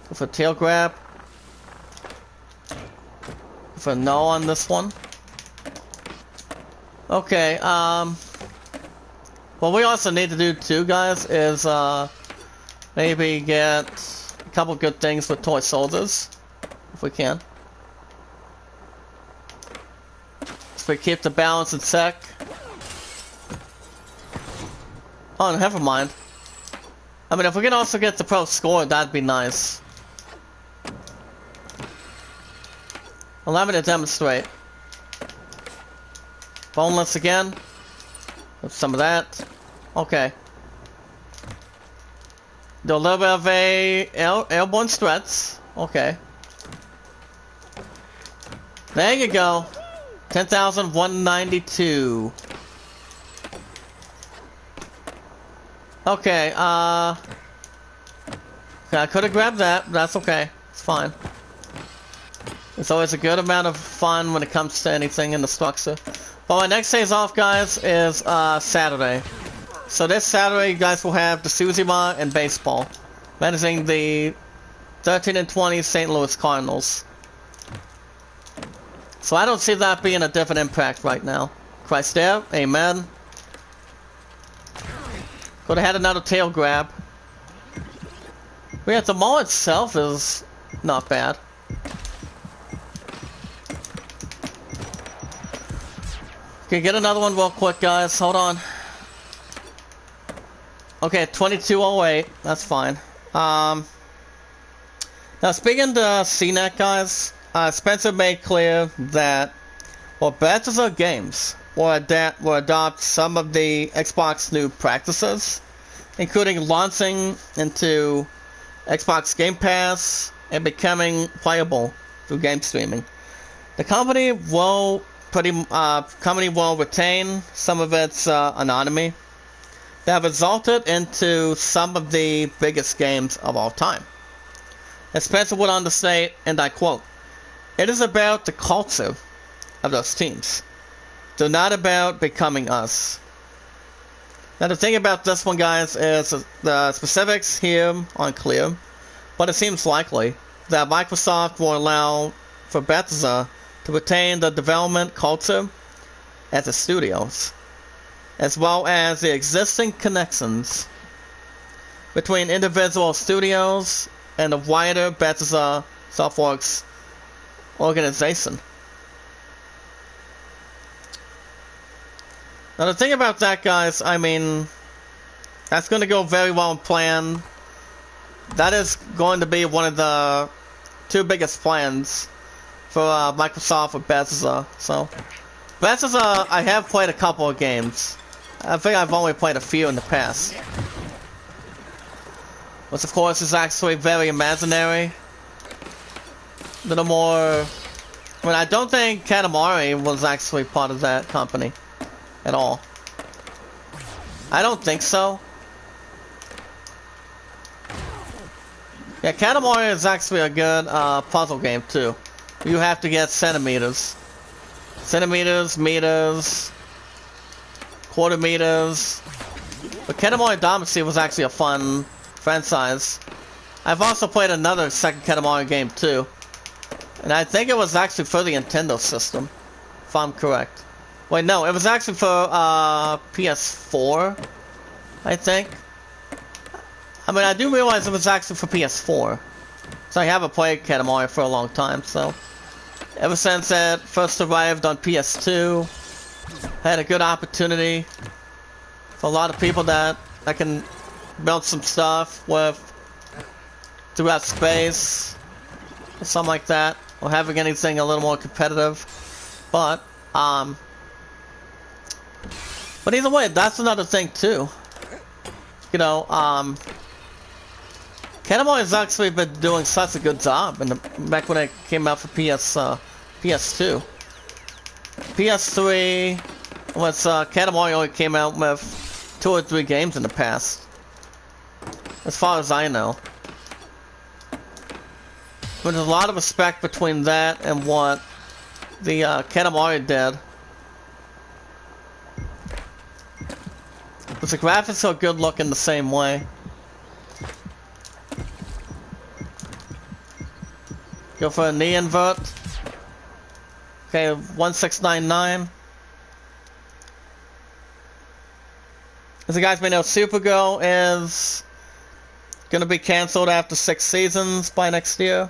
Go for tail grab. for a no on this one. Okay, what we also need to do too, guys, is, maybe get a couple good things with toy soldiers, if we can. So we keep the balance in check. Oh, never mind. I mean, if we can also get the pro score, that'd be nice. Allow me to demonstrate. Boneless again. With some of that. Okay. Do a little bit of a airborne stretch. Okay. There you go. 10,192. Okay, I could have grabbed that, but that's okay. It's fine. It's always a good amount of fun when it comes to anything in the structure. But my next days off, guys, is Saturday. So this Saturday, you guys will have the Suzima and baseball, managing the 13 and 20 St. Louis Cardinals. So I don't see that being a different impact right now. Christ there, amen. Could have had another tail grab. But yeah, the mall itself is not bad. Okay, get another one real quick, guys. Hold on. Okay, 2208. That's fine. Now, speaking to CNET, guys, Spencer made clear that, well, Bethesda Games will adopt some of the Xbox new practices, including launching into Xbox Game Pass and becoming playable through game streaming. The company will retain some of its anonymity that have resulted into some of the biggest games of all time. As Spencer would understate, and I quote, "It is about the culture of those teams. They're not about becoming us." Now the thing about this one, guys, is the specifics here aren't clear, but it seems likely that Microsoft will allow for Bethesda to retain the development culture at the studios, as well as the existing connections between individual studios and the wider Bethesda Softworks organization. Now the thing about that, guys, I mean, that's going to go very well in plan. That is going to be one of the two biggest plans for Microsoft with Bethesda. So, Bethesda, I have played a couple of games. I think I've only played a few in the past. Which of course is actually very imaginary. A little more... I mean, I don't think Katamari was actually part of that company at all. I don't think so. Yeah, Katamari is actually a good puzzle game too. You have to get centimeters. Centimeters, meters, quarter meters. But Katamari Damacy was actually a fun franchise. I've also played another second Katamari game too. And I think it was actually for the Nintendo system, if I'm correct. Wait, no, it was actually for PS4, I think. I mean, I do realize it was actually for PS4. So I haven't played Katamari for a long time, so... Ever since it first arrived on PS2, I had a good opportunity for a lot of people that I can build some stuff with throughout space, or something like that, or having anything a little more competitive. But either way, that's another thing too. You know, Katamari has actually been doing such a good job back when it came out for PS2. PS3 was Katamari only came out with 2 or 3 games in the past, as far as I know. But there's a lot of respect between that and what the Katamari did. But the graphics are good looking the same way. Go for a knee invert. Okay, 1699. As you guys may know, Supergirl is gonna be canceled after 6 seasons by next year.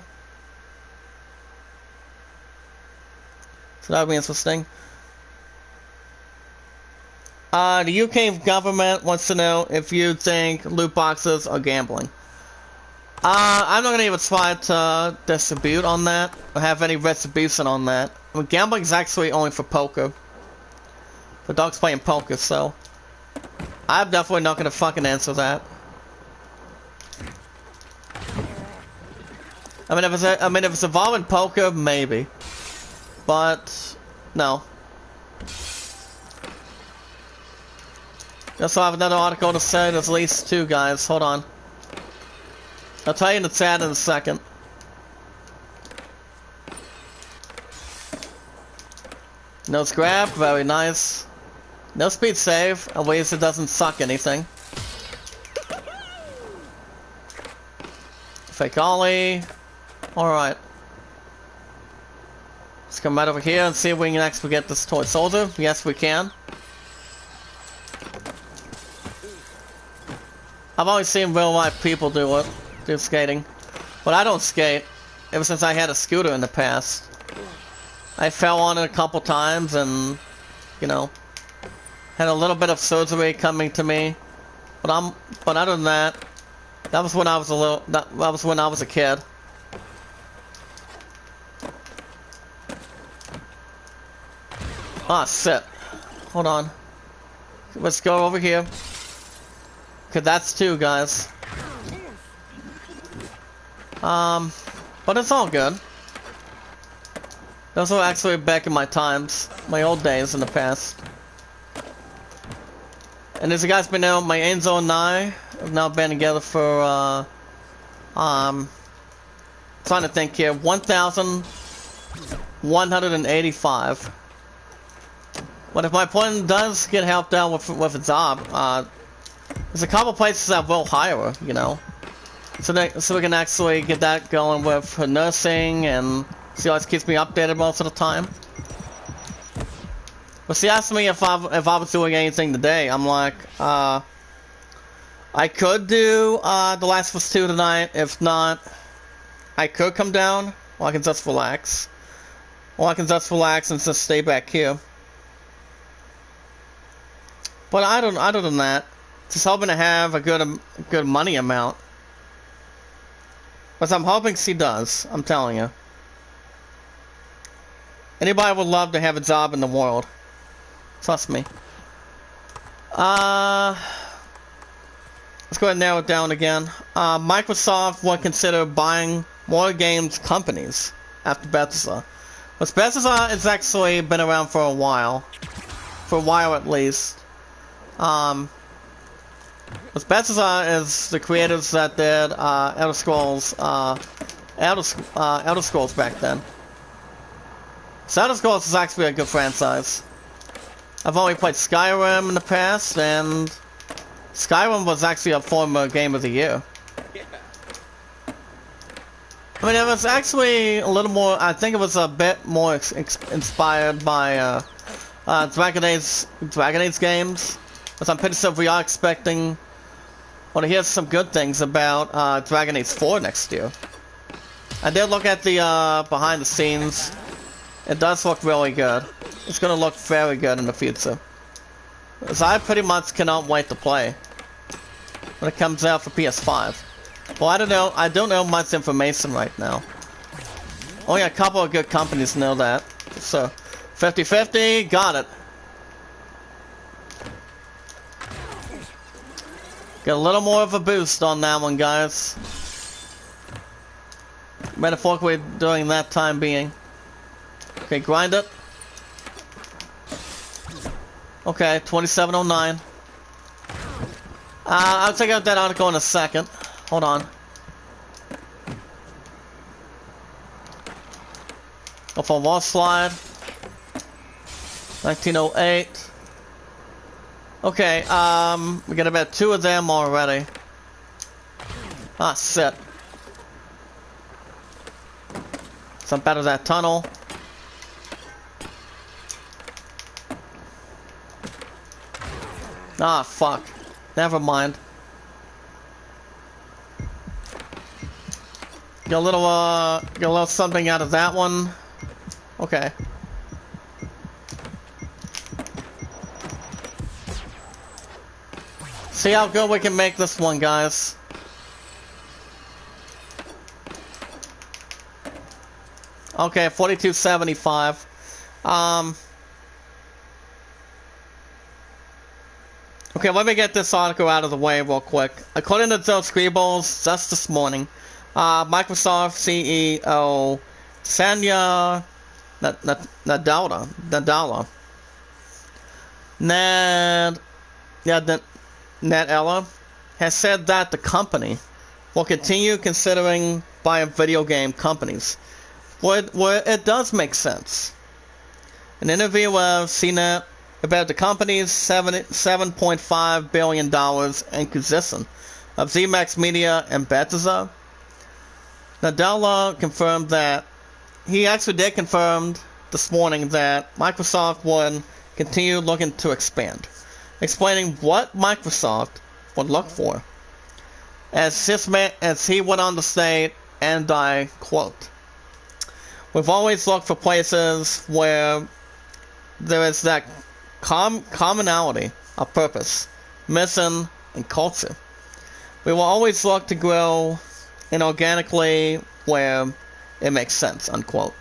So that'll be interesting. The UK government wants to know if you think loot boxes are gambling. I'm not gonna even try to distribute on that, or have any retribution on that. I mean, gambling is actually only for poker. The dog's playing poker, so I'm definitely not gonna fucking answer that. I mean, if it's involving poker, maybe, but no. Just so I have another article to say. There's at least 2 guys. Hold on. I'll tell you in the chat in a second. Nose grab, very nice. No speed save, at least it doesn't suck anything. Fake ollie. Alright. Let's come right over here and see if we can actually get this toy soldier. Yes, we can. I've always seen real life people do skating. But I don't skate, ever since I had a scooter in the past. I fell on it a couple times and, you know, had a little bit of surgery coming to me. But other than that, that was when I was a kid. Ah, shit. Hold on. Let's go over here. Okay, that's 2 guys. But it's all good. Those were actually back in my times, my old days in the past. And as you guys may know, my Enzo and I have now been together for, trying to think here, 1,185. But if my plan does get helped out with a job, there's a couple places that will hire her, you know. So we can actually get that going with her nursing, and she always keeps me updated most of the time. But she asked me if I was doing anything today. I'm like, I could do The Last of Us 2 tonight. If not, I could come down, or I can just relax. Or I can just relax and just stay back here. But other than that, just hoping to have a good money amount. But I'm hoping she does, I'm telling you. Anybody would love to have a job in the world. Trust me. Let's go ahead and narrow it down again. Microsoft would consider buying more games companies after Bethesda. But Bethesda has actually been around for a while. For a while at least. But Bethesda is the creators that did Elder Scrolls back then. So Elder Scrolls is actually a good franchise. I've only played Skyrim in the past, and Skyrim was actually a former Game of the Year. I mean, it was actually a little more, I think it was a bit more inspired by Dragon Age games. But I'm pretty sure we are expecting, well, to hear some good things about Dragon Age 4 next year. I did look at the behind the scenes. It does look really good. It's gonna look very good in the future. So I pretty much cannot wait to play when it comes out for PS5. Well, I don't know much information right now. Only a couple of good companies know that. So 50-50, got it. Get a little more of a boost on that one, guys. Metaphorically during that time being. Okay, grind it. Okay, 2709. I'll check out that article in a second. Hold on. Go for wall slide. 1908. Okay, we got about 2 of them already. Ah, shit. Jump out of that tunnel. Ah, fuck. Never mind. Get a little something out of that one. Okay. See how good we can make this one, guys. Okay, 4275. Okay, let me get this article out of the way real quick. According to those scribbles, just this morning, Microsoft CEO Satya Nadella, Nadella has said that the company will continue considering buying video game companies, where it does make sense. An interview with CNET about the company's $7.5 billion acquisition of ZMAX Media and Bethesda, Nadella confirmed that he actually did confirm this morning that Microsoft would continue looking to expand, explaining what Microsoft would look for. As he went on to state, and I quote, "We've always looked for places where there is that commonality of purpose, mission, and culture. We will always look to grow inorganically where it makes sense," unquote.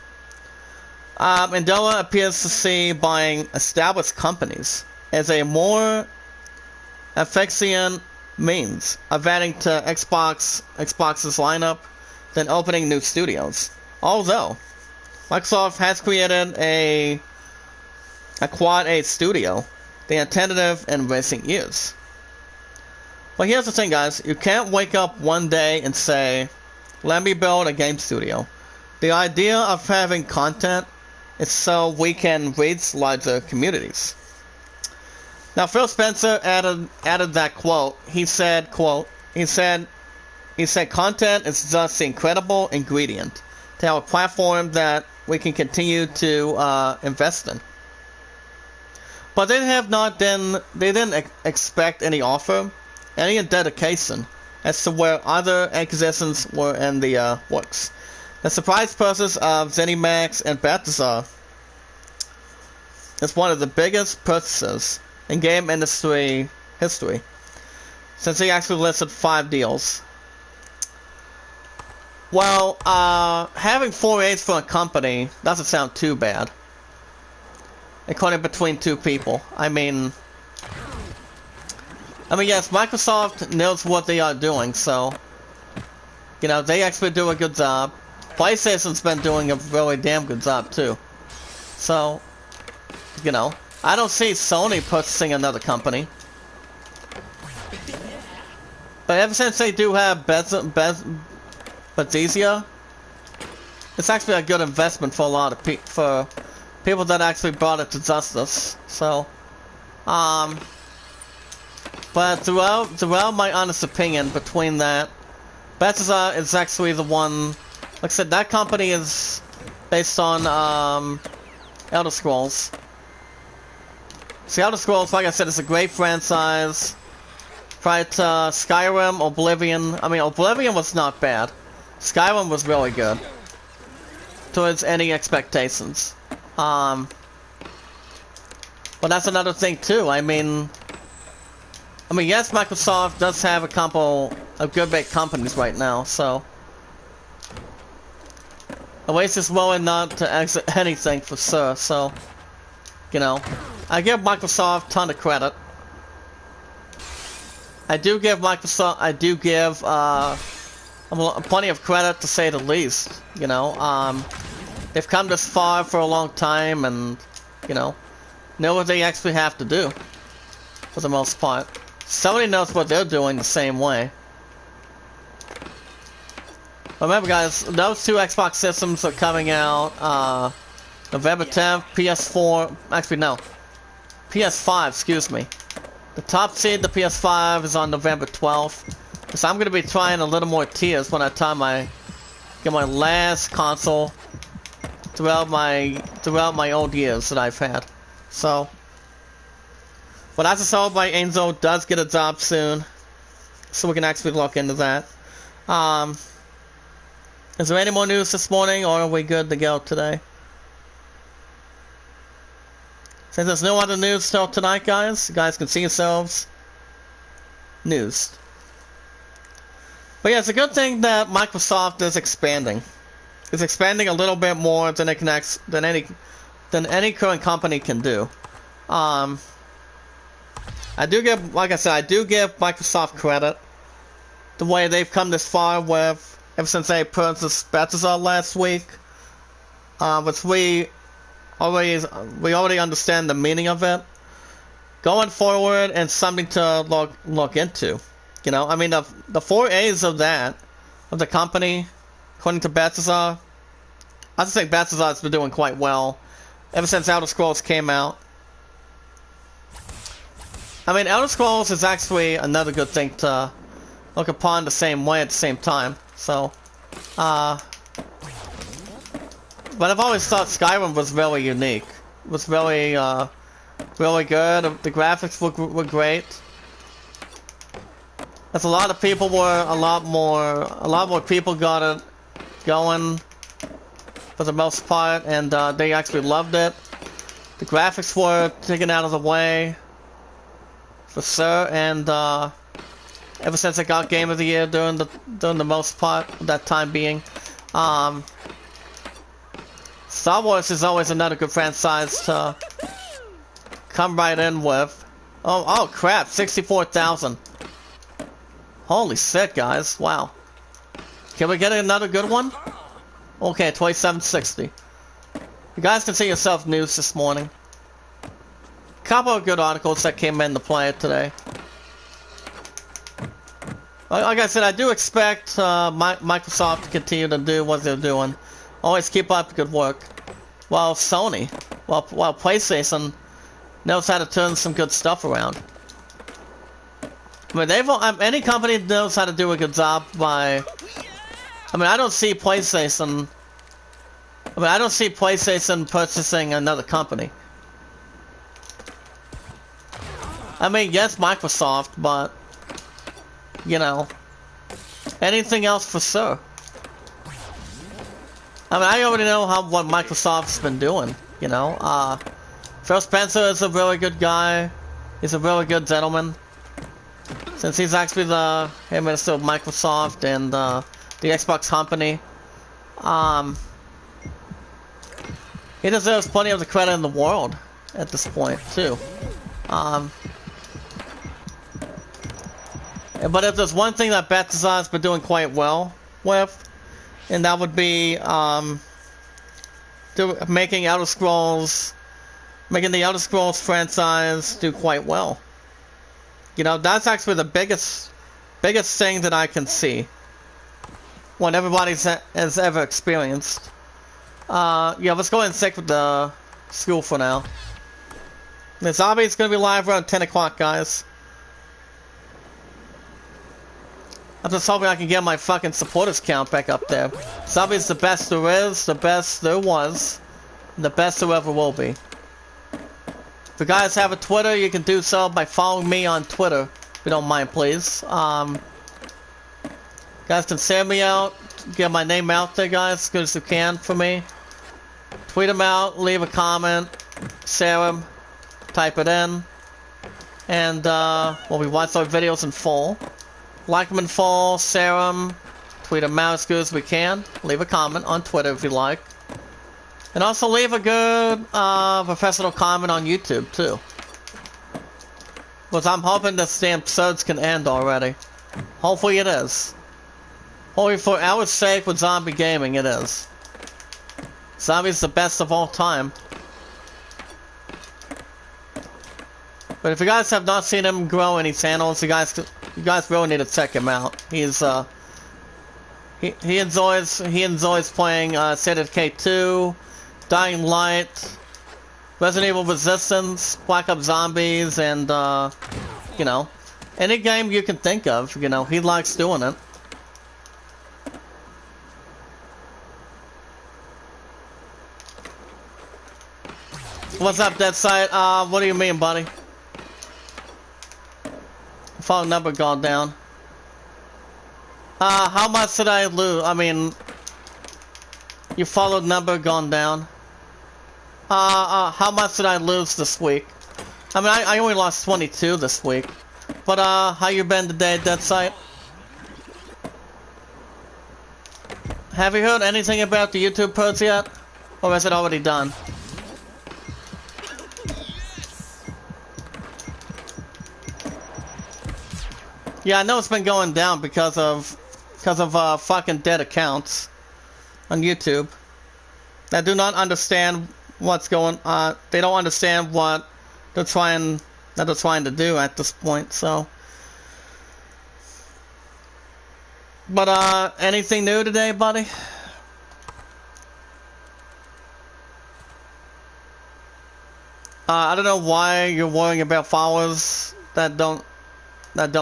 Nadella appears to see buying established companies as a more efficient means of adding to Xbox's lineup than opening new studios. Although Microsoft has created a Quad 8 studio, they are tentative in recent years. But here's the thing, guys. You can't wake up one day and say, let me build a game studio. The idea of having content is so we can reach larger communities. Now, Phil Spencer added that quote. He said, quote, he said, content is just the incredible ingredient to have a platform that we can continue to invest in. But they didn't expect any offer, any dedication as to where other acquisitions were in the works. The surprise purchase of ZeniMax and Bethesda is one of the biggest purchases in game industry history, since he actually listed 5 deals. Well, having 4 A's for a company doesn't sound too bad. According between 2 people. I mean, yes, Microsoft knows what they are doing, so, you know, they actually do a good job. PlayStation's been doing a really damn good job, too. So, you know, I don't see Sony purchasing another company. But ever since they do have Bethesda, it's actually a good investment for a lot of people, people that actually brought it to justice. So, but throughout my honest opinion, between that, Bethesda is actually the one. Like I said, that company is based on Elder Scrolls. See, Elder Scrolls, like I said, is a great franchise. Prior to Skyrim, Oblivion. I mean, Oblivion was not bad. Skyrim was really good. Towards any expectations. But that's another thing too. I mean, yes, Microsoft does have a couple of good big companies right now, so at least it's willing not to exit anything for sure. So, you know, I give Microsoft a ton of credit. I do give Microsoft, plenty of credit, to say the least. You know, they've come this far for a long time, and, you know what they actually have to do, for the most part. Somebody knows what they're doing the same way. Remember, guys, those 2 Xbox systems are coming out, November 10th, PS4, actually no, PS5, excuse me. The top seed, the PS5, is on November 12th. So I'm going to be trying a little more tiers when I get my last console throughout my old years that I've had. So, But as I saw by Angel does get a job soon, so we can actually look into that. Is there any more news this morning, or are we good to go today? Since there's no other news till tonight, guys, you guys can see yourselves. News. But yeah, it's a good thing that Microsoft is expanding. It's expanding a little bit more than it can than any current company can do. I do give, like I said, I do give Microsoft credit. The way they've come this far with, ever since they purchased Bethesda last week, which we already understand the meaning of it. Going forward, and something to look into. You know, I mean, the 4 A's of that, of the company, according to Bethesda, I just think Bethesda has been doing quite well ever since Elder Scrolls came out. I mean, Elder Scrolls is actually another good thing to look upon the same way at the same time. So, but I've always thought Skyrim was really unique. It was really, really good. The graphics were great. As a lot of people were, a lot more people got it going for the most part, and they actually loved it. The graphics were taken out of the way, for sure, and ever since it got Game of the Year during the most part of that time being, Star Wars is always another good franchise to come right in with. Oh crap, 64,000. Holy shit, guys, wow. Can we get another good one? Okay, 2760. You guys can see yourself news this morning. Couple of good articles that came into play today. Like I said, I do expect Microsoft to continue to do what they're doing. Always keep up the good work. While Sony, while PlayStation knows how to turn some good stuff around. I mean, any company knows how to do a good job by. I mean, I don't see PlayStation purchasing another company. I mean, yes, Microsoft, but you know, anything else for sure. I mean, I already know what Microsoft's been doing. You know, Phil Spencer is a really good guy. He's a really good gentleman. Since he's actually the head minister of Microsoft and the Xbox company, he deserves plenty of the credit in the world at this point too. But if there's one thing that Bethesda has been doing quite well with, and that would be making the Elder Scrolls franchise do quite well. You know, that's actually the biggest thing that I can see. What everybody has ever experienced. Yeah, let's go ahead and stick with the school for now. The zombie's gonna be live around 10 o'clock, guys. I'm just hoping I can get my fucking supporters count back up there. Zombie's the best there is, the best there was, and the best there ever will be. If you guys have a Twitter, you can do so by following me on Twitter, if you don't mind, please. Guys can send me out, get my name out there, guys, as good as you can for me. Tweet them out, leave a comment, share them, type it in, and we watch our videos in full. Like them in full, share them, tweet them out as good as we can. Leave a comment on Twitter if you like. And also leave a good professional comment on YouTube too. Because I'm hoping this damn surge can end already. Hopefully it is. Hopefully for our sake with zombie gaming it is. Zombie's the best of all time. But if you guys have not seen him grow any channels, you guys really need to check him out. He's he enjoys playing State of Decay 2, Dying Light, Resident Evil Resistance, Black Ops Zombies, and you know, any game you can think of. You know, he likes doing it. What's up, Dead Sight? What do you mean, buddy? Follow number gone down. How much did I lose? I mean, you followed number gone down. How much did I lose this week? I mean, I only lost 22 this week. But, how you been today, Dead Sight? Have you heard anything about the YouTube posts yet? Or is it already done? Yeah, I know it's been going down because of fucking dead accounts on YouTube that do not understand what's going on. They don't understand what they're trying to do at this point. So, but anything new today, buddy? I don't know why you're worrying about followers that don't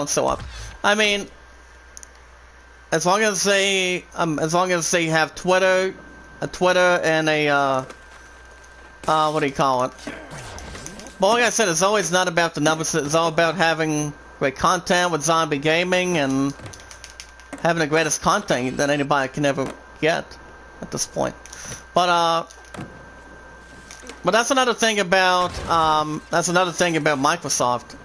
show up. I mean, as long as they have Twitter, a Twitter and a what do you call it? But like I said, it's always not about the numbers. It's all about having great content with zombie gaming and having the greatest content that anybody can ever get at this point. But that's another thing about Microsoft.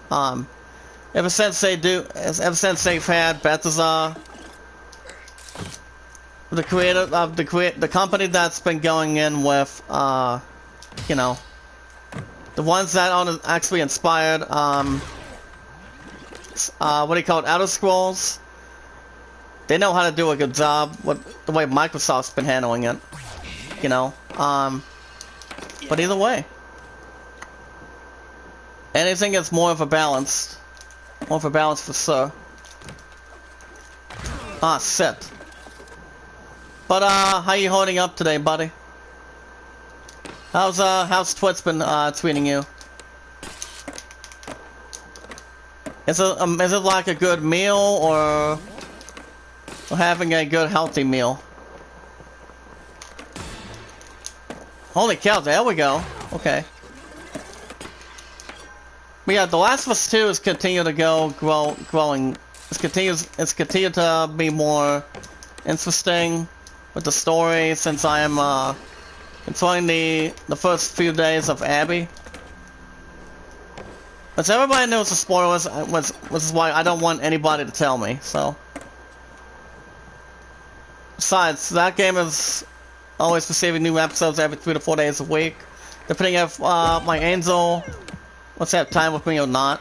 Ever since they've had Bethesda, the creator of the company that's been going in with, you know, the ones that are actually inspired, what do you call it, Outer Scrolls. They know how to do a good job with the way Microsoft's been handling it, you know. But either way, anything is more of a balance for sure. Ah, shit. But how you holding up today, buddy? How's Twitch been tweeting you? Is it like a good meal or having a good healthy meal? Holy cow, there we go. Okay. But yeah, The Last of Us 2 is continuing to growing. It's continued to be more interesting with the story since I am enjoying the first few days of Abby. But everybody knows the spoilers, which is why I don't want anybody to tell me. So, besides, that game is always receiving new episodes every 3 to 4 days a week, depending if my angel wants to have time with me or not.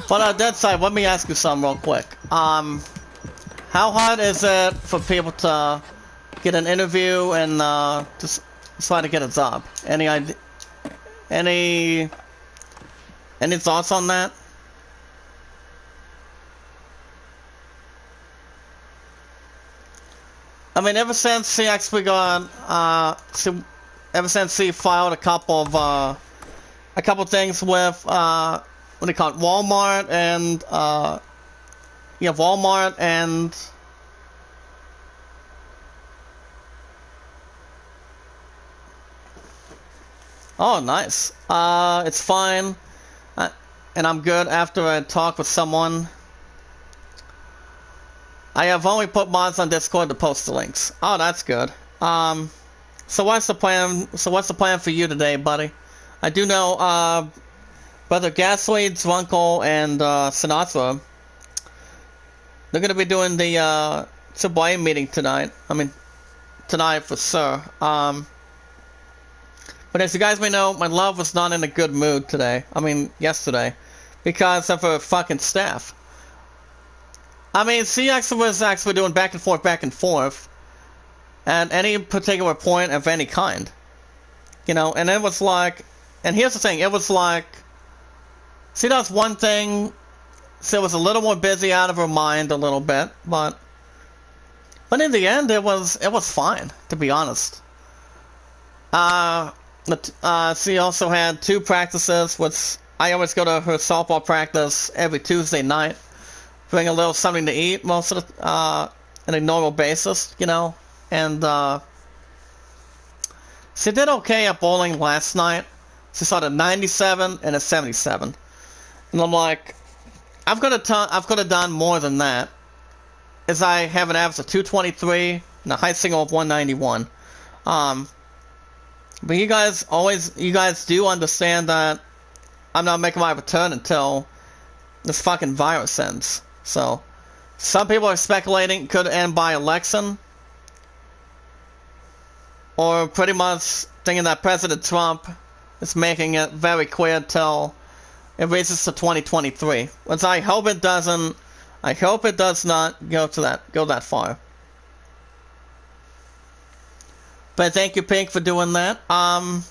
But Dead Side, let me ask you something real quick. How hard is it for people to get an interview and just try to get a job? Any idea? Any thoughts on that? I mean, ever since he actually got, ever since he filed a couple things with, what do you call it, Walmart and, yeah, Walmart and, oh, nice. It's fine, and I'm good after I talk with someone. I have only put mods on Discord to post the links. Oh, that's good. So what's the plan? So what's the plan for you today, buddy? I do know, Brother Gasly, Drunkel, and Sinatra, they're gonna be doing the Subway meeting tonight. I mean, tonight for sure. But as you guys may know, my love was not in a good mood today. I mean, yesterday, because of her fucking staff. I mean, CX was actually doing back and forth, at any particular point of any kind. You know, and it was like, and here's the thing, it was like, see, that's one thing, so it was a little more busy out of her mind a little bit, but in the end, it was fine, to be honest. She also had 2 practices, which I always go to her softball practice every Tuesday night. Bring a little something to eat most of the, on a normal basis, you know, and, she did okay at bowling last night. She shot a 97 and a 77. And I'm like, I've got to done more than that. As I have an average of 223 and a high single of 191. But you guys do understand that I'm not making my return until this fucking virus ends. So, some people are speculating it could end by election. Or pretty much thinking that President Trump is making it very clear till it reaches to 2023. Which I hope it doesn't. I hope it does not go that far. But thank you, Pink, for doing that. Are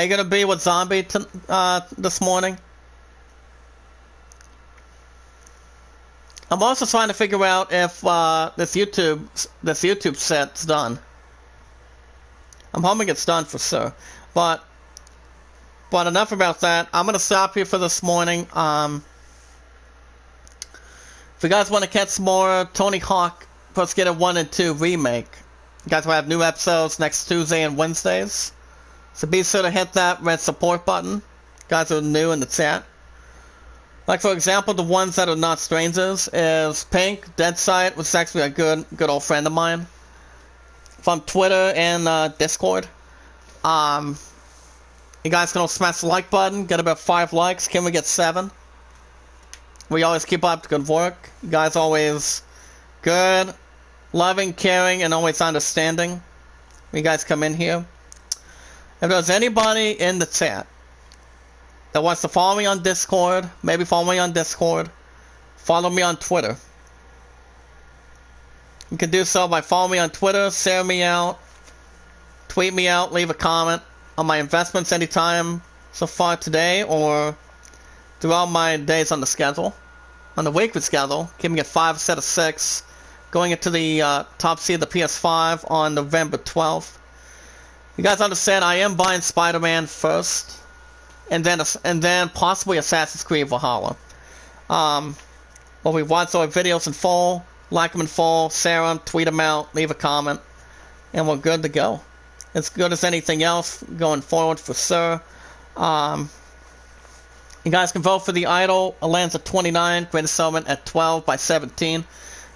you gonna be with Zombie this morning? I'm also trying to figure out if this YouTube set's done. I'm hoping it's done for sure. But enough about that. I'm gonna stop here for this morning. If you guys want to catch more Tony Hawk Pro Skater 1 and 2 Remake, you guys will have new episodes next Tuesday and Wednesdays. So be sure to hit that red support button. You guys are new in the chat. Like, for example, the ones that are not strangers is Pink, Deadsight, which is actually a good old friend of mine. From Twitter and Discord. You guys can all smash the like button, get about 5 likes. Can we get 7? We always keep up the good work. You guys always good, loving, caring, and always understanding. You guys come in here. If there's anybody in the chat that wants to follow me on Discord, maybe follow me on Discord, follow me on Twitter. You can do so by following me on Twitter, share me out, tweet me out, leave a comment on my investments anytime so far today or throughout my days on the schedule. On the weekly schedule, keeping it 5 instead of 6, going into the top seed of the PS5 on November 12th. You guys understand I am buying Spider-Man first. And then possibly Assassin's Creed Valhalla. Well, we watch our videos in full, like them in full, share them, tweet them out, leave a comment, and we're good to go. As good as anything else going forward for sure. You guys can vote for the Idol. It lands at 29, Greatest Summon at 12 by 17.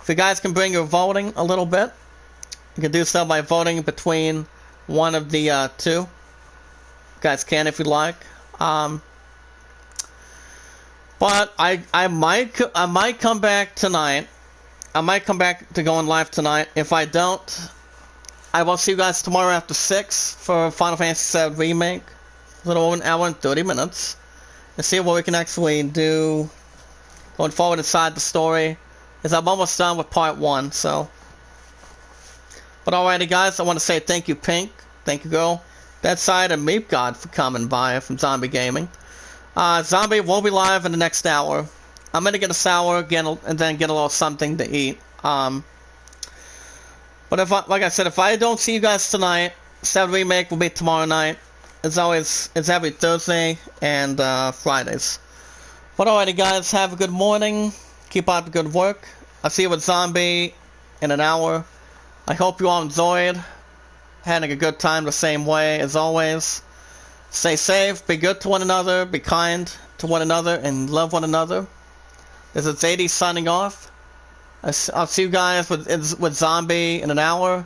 If you guys can bring your voting a little bit, you can do so by voting between one of the two. You guys can if you like. But I might come back tonight. I might come back to going live tonight. If I don't, I will see you guys tomorrow after 6 for Final Fantasy VII Remake. A little over an hour and 30 minutes. And see what we can actually do going forward inside the story. As I'm almost done with part 1, so. But alrighty guys, I want to say thank you Pink. Thank you girl. Deadside and Meep God for coming by from Zombie Gaming. Zombie will be live in the next hour. I'm gonna get a shower again and then get a little something to eat. But like I said, if I don't see you guys tonight, VII Remake will be tomorrow night. As always, it's every Thursday and Fridays. But alrighty guys, have a good morning. Keep up the good work. I'll see you with Zombie in an hour. I hope you all enjoyed. Having a good time the same way as always. Stay safe, be good to one another, be kind to one another, and love one another. This is AD signing off. I'll see you guys with Zombie in an hour.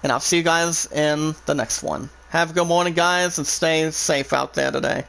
And I'll see you guys in the next one. Have a good morning guys, and stay safe out there today.